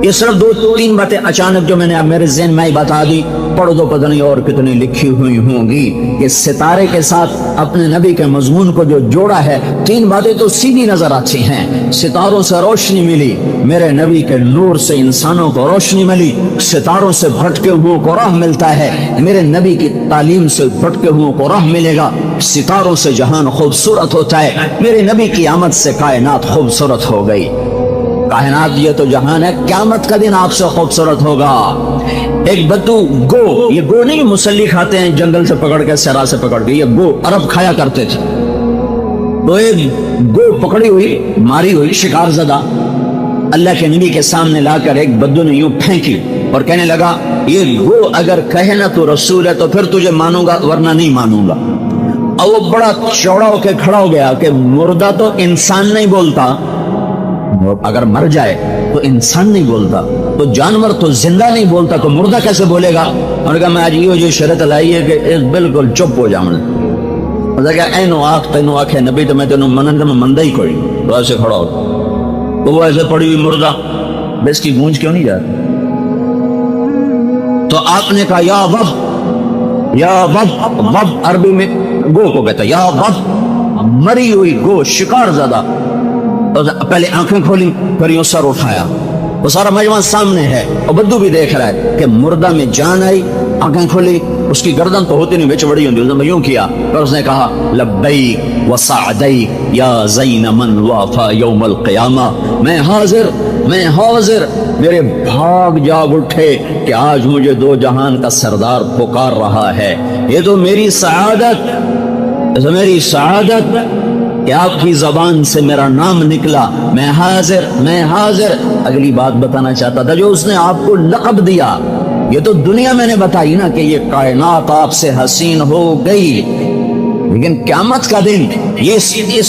یہ صرف دو تین باتیں اچانک جو میں نے اب میرے ذہن میں بتا دی پڑھ دو پتہ نہیں اور کتنی لکھی ہوئی ہوں گی کہ ستارے کے ساتھ اپنے نبی کے مضمون کو جو جوڑا ہے، تین باتیں تو سیدھی نظر آتی ہیں۔ ستاروں سے روشنی ملی، میرے نبی کے نور سے انسانوں کو روشنی ملی، ستاروں سے بھٹکے ہوئے کو راہ ملتا ہے، میرے نبی کی تعلیم سے بھٹکے ہوئے کو راہ ملے گا، ستاروں سے جہان خوبصورت ہوتا ہے، میرے نبی کی آمد سے کائنات خوبصورت ہو گئی۔ کائنات یہ تو جہان ہے، قیامت کا دن آپ سے خوبصورت ہوگا۔ ایک بدو گو، یہ گو نہیں مسلی کھاتے ہیں جنگل سے پکڑ کے، صحرا سے پکڑ کے، یہ گو عرب کھایا کرتے تھے۔ تو ایک گو پکڑی ہوئی، ماری ہوئی، شکار زدہ، اللہ کے نبی کے سامنے لا کر ایک بدو نے یوں پھینکی اور کہنے لگا یہ گو اگر کہے نا تو رسول ہے تو پھر تجھے مانوں گا ورنہ نہیں مانوں گا۔ اور وہ بڑا چوڑا ہو کے کھڑا ہو گیا کہ مردہ تو انسان نہیں بولتا، اگر مر جائے تو انسان نہیں بولتا، تو جانور تو زندہ نہیں بولتا، تو مردہ کیسے بولے گا؟ انہوں نے کہا میں آج یہ شرط لائی ہے کہ بالکل چپ ہو جاؤں۔ اینو آنکھ تینو آنکھیں نبی تو میں تینوں منن میں مندہ ہی کوئی، تو ایسے کھڑا ہو تو وہ ایسے پڑی ہوئی مردہ، بس کی گونج کیوں نہیں جاتی؟ تو آپ نے کہا یا وب، یا وب، وب عربی میں گو کو کہتا ہے، یا وب، مری ہوئی گو، شکار زدہ۔ پہلے آنکھیں کھولی، پھر یوں سر اٹھایا، وہ سارا مجمع سامنے ہے اور بدو بھی دیکھ رہا ہے کہ مردہ میں جان آئی، آنکھیں کھولی، اس کی گردن تو ہوتی نہیں، بچ بڑی ہوتی، اس نے یوں کیا، پھر اس نے کہا لبیک وسعدیک یا زین من وافا یوم القیامہ، میں حاضر، میں حاضر، میرے بھاگ جاگ اٹھے کہ آج مجھے دو جہان کا سردار پکار رہا ہے، یہ تو میری سعادت، میری سعادت کہ آپ کی زبان سے میرا نام نکلا، میں حاضر، میں حاضر۔ اگلی بات بتانا چاہتا تھا، جو اس نے آپ کو لقب دیا، یہ تو دنیا میں نے بتائی نا کہ یہ کائنات آپ سے حسین ہو گئی، لیکن قیامت کا دن یہ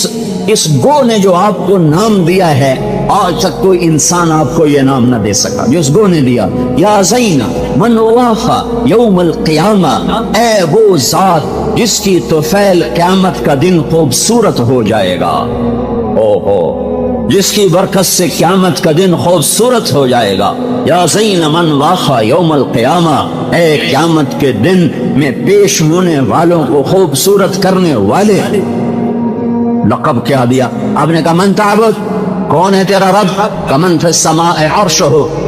اس گو نے جو آپ کو نام دیا ہے، آج تک کوئی انسان آپ کو یہ نام نہ دے سکا جو اس گو نے دیا۔ یا زین من وافا یوم القیامہ، اے وہ ذات جس کی طفیل قیامت کا دن خوبصورت ہو جائے گا، جس کی برکت سے قیامت کا دن خوبصورت ہو جائے گا۔ یا زین من وافا یوم القیامہ، اے قیامت کے دن میں پیش ہونے والوں کو خوبصورت کرنے والے۔ لقب کیا دیا آپ نے کہا من تعبد، کون ہے تیرا رب؟ کمن فی السماء عرشہ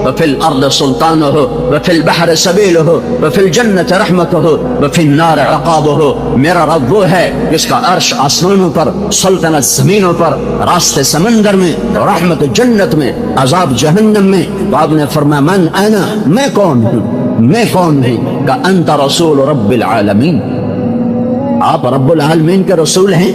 وفی الارض سلطانہ وفی البحر سبیلہ وفی الجنت رحمتہ وفی النار عقابہ، میرا رب وہ ہے جس کا عرش آسمانوں پر، سلطنت زمینوں پر، راستے سمندر میں، رحمت جنت میں، عذاب جہنم میں۔ تو آپ نے فرمایا من انا، میں کون ہوں، میں کون ہوں؟ کہ انت رسول رب العالمین، آپ رب العالمین کے رسول ہیں۔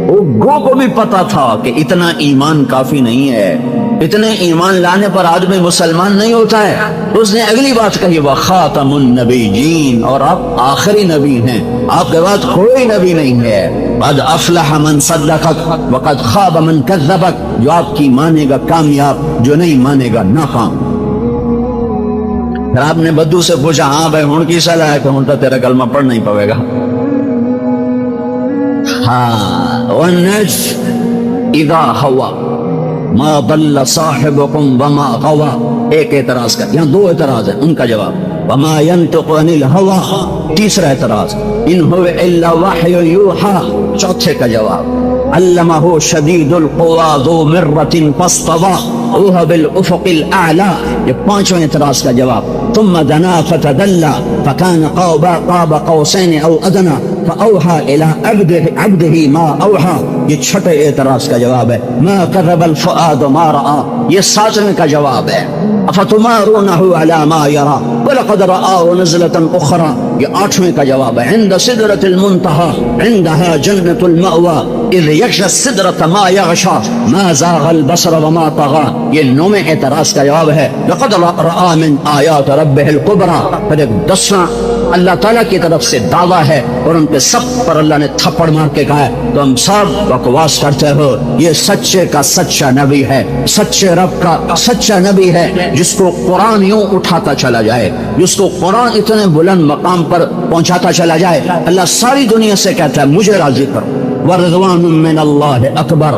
وہ گو کو بھی پتا تھا کہ اتنا ایمان کافی نہیں ہے، اتنے ایمان لانے پر آدمی مسلمان نہیں ہوتا ہے، تو اس نے اگلی بات کہی وخاتم النبیین، اور آپ آخری نبی ہیں، آپ کے بعد کوئی نبی نہیں ہے۔ قد افلح من صدقک وقد خاب من کذبک، جو آپ کی مانے گا کامیاب، جو نہیں مانے گا ناکام۔ پھر آپ نے بدو سے پوچھا ہاں بھائی ہن کی صلاح ہے کہ ہن تو تیرا کلمہ پڑھنا ہی پڑے گا۔ ہاں والنجم اذا ہوا ما ضل صاحبکم وما غوا، ایک اعتراض کا، یہاں دو اعتراض ہیں، ان کا جواب وما ينطق عن الهوى، تیسرا اعتراض ان هو الا وحی یوحى، چوتھے کا جواب علمہ شدید القوى ذو مرۃ فاستوى وهو بالافق الاعلى، یہ پانچواں اعتراض کا جواب ثم دنا فتدلى فكان قاب قوسين او ادنى فاوحى الى عبده ما اوحى، یہ چھٹے اعتراض کا جواب ہے ما كذب الفؤاد ما راى، یہ ساتویں کا جواب ہے افتمارونه على ما يرى ولقد رآه نزلة اخرى، یہ آٹھویں کا جواب ہے عند سدرة المنتهى عندها جنة المأوى اذ يغشى السدرة ما يغشى ما زاغ البصر وما طغى، یہ نویں اعتراض کا جواب ہے لقد رآ من آیات ربه الكبرى، پھر ایک دسواں اللہ تعالیٰ کی طرف سے دعویٰ ہے اور ان کے سب پر اللہ نے تھپڑ مار کے کہا ہے تو ہم سب بکواس کرتے ہو، یہ سچے کا سچا نبی ہے، سچے رب کا سچا نبی ہے، جس کو قرآن یوں اٹھاتا چلا جائے، جس کو قرآن اتنے بلند مقام پر پہنچاتا چلا جائے، اللہ ساری دنیا سے کہتا ہے مجھے راضی کرو، ورضوان من اللہ اکبر،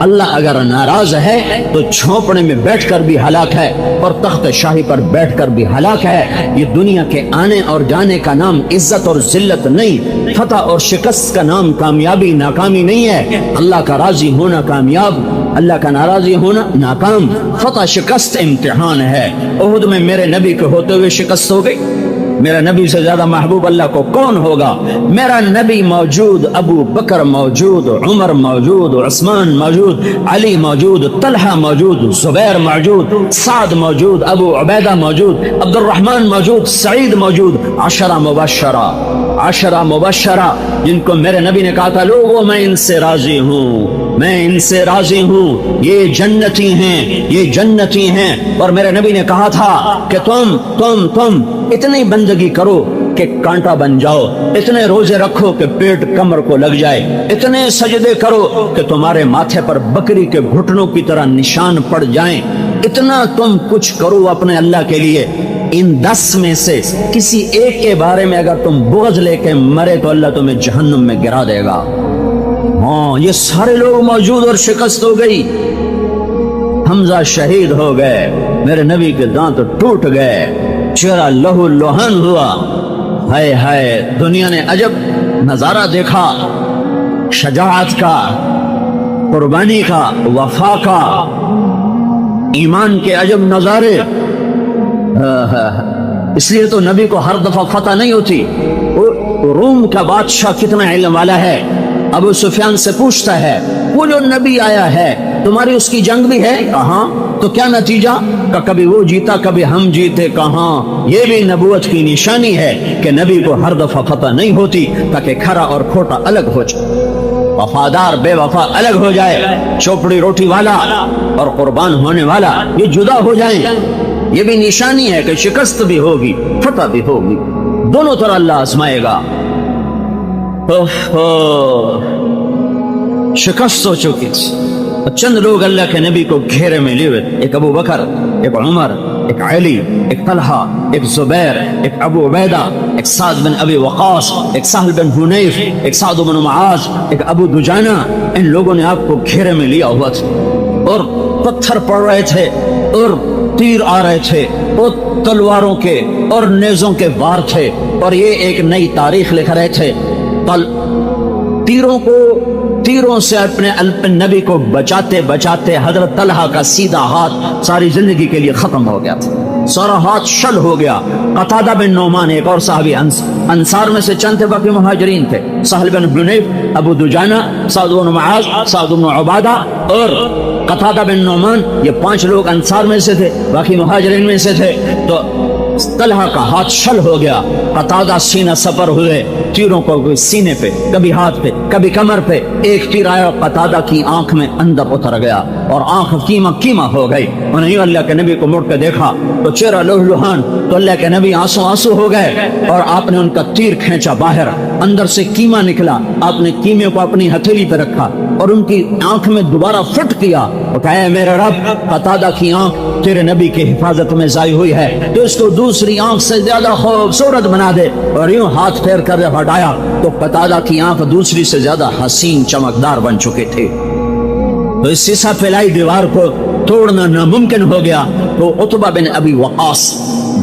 اللہ اگر ناراض ہے تو جھونپڑے میں بیٹھ کر بھی ہلاک ہے اور تخت شاہی پر بیٹھ کر بھی ہلاک ہے۔ یہ دنیا کے آنے اور جانے کا نام عزت اور ذلت نہیں، فتح اور شکست کا نام کامیابی ناکامی نہیں ہے۔ اللہ کا راضی ہونا کامیاب، اللہ کا ناراضی ہونا ناکام۔ فتح شکست امتحان ہے۔ احد میں میرے نبی کے ہوتے ہوئے شکست ہو گئی۔ میرا نبی سے زیادہ محبوب اللہ کو کون ہوگا؟ میرا نبی موجود، ابو بکر موجود، عمر موجود، عثمان موجود، علی موجود، طلحہ موجود، زبیر موجود، سعد موجود، ابو عبیدہ موجود، عبد الرحمن موجود، سعید موجود، عشرہ مبشرہ جن کو میرے نبی نے کہا تھا لوگوں میں ان سے راضی ہوں، میں ان سے راضی ہوں، یہ جنتی ہیں، یہ جنتی ہیں۔ اور میرے نبی نے کہا تھا کہ تم اتنی بندگی کرو کہ کانٹا بن جاؤ، اتنے روزے رکھو کہ پیٹ کمر کو لگ جائے، اتنے سجدے کرو کہ تمہارے ماتھے پر بکری کے گھٹنوں کی طرح نشان پڑ جائیں، اتنا تم کچھ کرو اپنے اللہ کے لیے۔ ان 10 میں سے کسی ایک کے بارے میں اگر تم بغض لے کے مرے تو اللہ تمہیں جہنم میں گرا دے گا۔ ہاں یہ سارے لوگ موجود اور شکست ہو گئی۔ حمزہ شہید ہو گئے، میرے نبی کے دانت ٹوٹ گئے، چہرہ لہو لوہن ہوا۔ ہائے ہائے، دنیا نے عجب نظارہ دیکھا، شجاعت کا، قربانی کا، وفا کا، ایمان کے عجب نظارے۔ اس لیے تو نبی کو ہر دفعہ فتح نہیں ہوتی۔ روم کا بادشاہ کتنا علم والا ہے، ابو سفیان سے پوچھتا ہے وہ جو نبی آیا ہے تمہاری اس کی جنگ بھی ہے؟ کہاں؟ تو کیا نتیجہ؟ کہ کبھی وہ جیتا کبھی ہم جیتے۔ کہاں؟ یہ بھی نبوت کی نشانی ہے کہ نبی کو ہر دفعہ فتح نہیں ہوتی تاکہ کھرا اور کھوٹا الگ ہو جائے، وفادار بے وفا الگ ہو جائے، چوپڑی روٹی والا اور قربان ہونے والا یہ جدا ہو جائیں۔ یہ بھی نشانی ہے کہ شکست بھی ہوگی فتح بھی ہوگی، دونوں طرح اللہ آزمائے گا۔ شکست ہو چکی تھی، چند لوگ اللہ کے نبی کو گھیرے میں لیے ہوئے، ایک ابو بکر، ایک عمر، ایک علی، ایک طلحہ، ایک زبیر، ایک ابو عبیدہ، ایک سعد بن ابی وقاص، ایک سہل بن حنیف، ایک سعد بن معاذ، ایک ابو دجانہ۔ ان لوگوں نے آپ کو گھیرے میں لیا ہوا تھا اور پتھر پڑ رہے تھے اور تیر آ رہے تھے اور تلواروں کے اور نیزوں کے وار تھے، اور یہ ایک نئی تاریخ لکھ رہے تھے۔ تیروں سے اپنے نبی کو بچاتے بچاتے حضرت طلحہ کا سیدھا ہاتھ ساری زندگی کے لیے ختم ہو گیا تھا، سارا ہاتھ شل ہو گیا۔ قتادہ بن نعمان ایک اور صحابی انصار میں سے چند تھے، باقی مہاجرین تھے، سہل بن حنیف، ابو دجانہ، سعد بن معاذ، سعد بن عبادہ اور قتادہ بن نعمان، یہ 5 لوگ انصار میں سے تھے، باقی مہاجرین میں سے تھے۔ تو طلحہ کا ہاتھ شل ہو گیا، قتادہ سینہ سپر ہوئے، تیروں کو کوئی سینے پہ، کبھی ہاتھ پہ، کبھی کمر پہ۔ ایک تیر آیا قتادہ کی آنکھ میں اندر اتر گیا اور آنکھ کیما ہو گئی۔ انہوں نے اللہ کے نبی کو مڑ کے دیکھا تو چہرہ لوہ لوہان، تو اللہ کے نبی آنسو ہو گئے اور آپ نے ان کا تیر کھینچا باہر، اندر سے کیما نکلا، آپ نے کیمے کو اپنی ہتھیلی پہ رکھا اور ان کی آنکھ میں دوبارہ فٹ کیا اور کہا میرے رب، قتادہ کی آنکھ تیرے نبی کی حفاظت میں ضائع ہوئی ہے، تو اس کو دوسری آنکھ سے زیادہ خوبصورت بنا دے۔ اور یوں ہاتھ پھیر کر ہٹایا تو قتادہ کی آنکھ دوسری سے زیادہ حسین چمکدار بن چکے تھے۔ تو اس سیسا پھیلائی دیوار کو توڑنا ناممکن ہو گیا۔ تو عتبہ بن ابی وقاص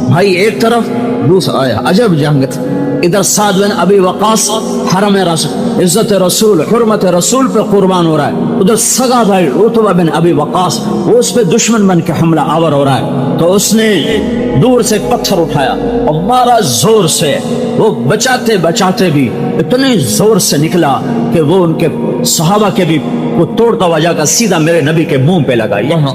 بھائی ایک طرف، دوسرا آیا عجب جنگ تھی، ادھر سعد بن ابی وقاص حرم رسول، عزت رسول، حرمت رسول پہ قربان ہو رہا ہے، ادھر سگا بھائی عتبہ بن ابی وقاص وہ اس پہ دشمن بن کے حملہ آور ہو رہا ہے۔ تو اس نے دور سے پتھر اٹھایا اور مارا زور سے، وہ بچاتے بچاتے بھی اتنے زور سے نکلا کہ وہ ان کے صحابہ کے بھی وہ توڑتا ہوا جا کر سیدھا میرے نبی کے منہ پہ لگا، یہاں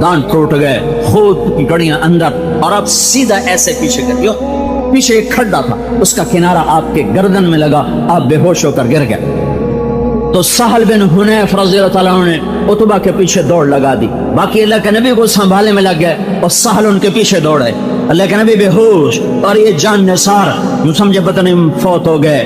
دانت ٹوٹ گئے، خود کی گڑیاں اندر، اور آپ سیدھا ایسے پیچھے کر دیا، پیچھے ایک کھڈا تھا اس کا کنارہ آپ کے گردن میں لگا، آپ بے ہوش ہو کر گر گئے۔ تو سہل بن حنیف رضی اللہ تعالیٰ عنہ نے عتبہ کے پیچھے دوڑ لگا دی، باقی اللہ کے نبی کو سنبھالنے میں لگ گئے اور سہل ان کے پیچھے دوڑے، اللہ کے نبی بے ہوش اور یہ جان نثار، یوں سمجھے پتہ نہیں فوت ہو گئے،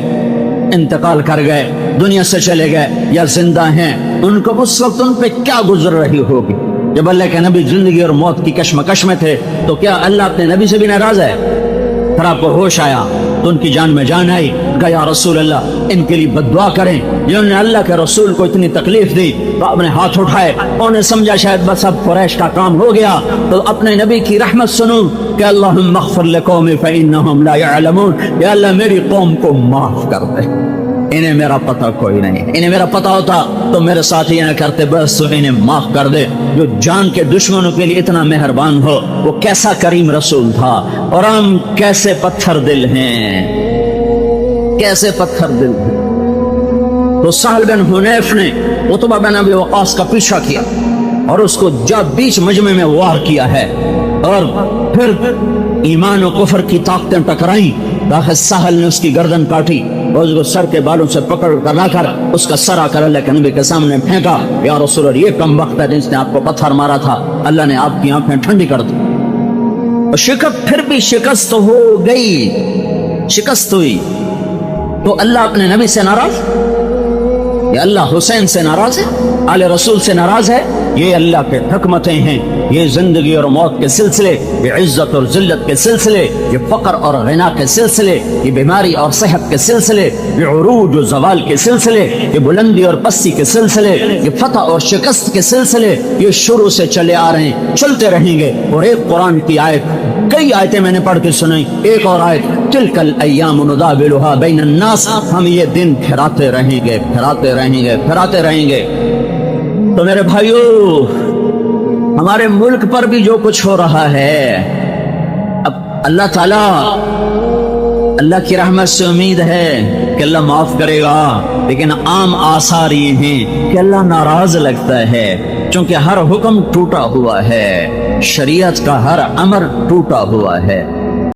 انتقال کر گئے، دنیا سے چلے گئے یا زندہ ہیں۔ ان کو اس وقت ان پہ کیا گزر رہی ہوگی جب اللہ کے نبی زندگی اور موت کی کشمکش میں تھے؟ تو کیا اللہ اپنے نبی سے بھی ناراض ہے؟ پھر آپ کو ہوش آیا تو ان کی جان میں جان آئی. کہا یا رسول اللہ ان کے لیے بد دعا کریں جنہوں نے اللہ کے رسول کو اتنی تکلیف دی. تو اپنے ہاتھ اٹھائے, انہوں نے سمجھا شاید بس اب قریش کا کام ہو گیا. تو اپنے نبی کی رحمت سنو کہ اللہم اغفر لقومی فإنہم لا يعلمون, یا اللہ میری قوم کو معاف کر دے, انہیں میرا پتہ کوئی نہیں, انہیں میرا پتہ ہوتا تو میرے ساتھ یہ نہ کرتے, بس تو انہیں معاف کر دے. جو جان کے دشمنوں کے لیے اتنا مہربان ہو, وہ کیسا کریم رسول تھا, اور ہم کیسے پتھر دل ہیں, کیسے پتھر دل ہیں. تو سہل بن حنیف نے عتبہ بن ابی وقاص کا پیچھا کیا اور اس کو جب بیچ مجمع میں وار کیا ہے, اور پھر ایمان و کفر کی طاقتیں ٹکرائیں. داخل سہل نے اس کی گردن کاٹی اور اس کو سر کے بالوں سے پکڑ کر لا کر اس کا سر آ کر اللہ کے نبی کے سامنے پھینکا. یا رسول اللہ, یہ کم وقت ہے جس نے آپ کو پتھر مارا تھا, اللہ نے آپ کی آنکھیں ٹھنڈی کر دی. اور شکست, پھر بھی شکست ہو گئی, شکست ہوئی. تو اللہ اپنے نبی سے ناراض, یہ اللہ حسین سے ناراض ہے, آل رسول سے ناراض ہے؟ یہ اللہ کے حکمتیں ہیں, یہ زندگی اور موت کے سلسلے, یہ عزت اور ذلت کے سلسلے, یہ فقر اور غنا کے سلسلے, یہ بیماری اور صحت کے سلسلے, یہ عروج و زوال کے سلسلے, یہ بلندی اور پستی کے سلسلے, یہ فتح اور شکست کے سلسلے, یہ شروع سے چلے آ رہے ہیں, چلتے رہیں گے. اور ایک قرآن کی آیت, کئی آیتیں میں نے پڑھ کے سنائی, ایک اور آیت, تلک الایام نداولها بین الناس, ہم یہ دن پھراتے رہیں گے, پھراتے رہیں گے, پھراتے رہیں گے. تو میرے بھائیو, ہمارے ملک پر بھی جو کچھ ہو رہا ہے, اب اللہ تعالیٰ, اللہ کی رحمت سے امید ہے کہ اللہ معاف کرے گا, لیکن عام آثار یہ ہیں کہ اللہ ناراض لگتا ہے, چونکہ ہر حکم ٹوٹا ہوا ہے, شریعت کا ہر امر ٹوٹا ہوا ہے.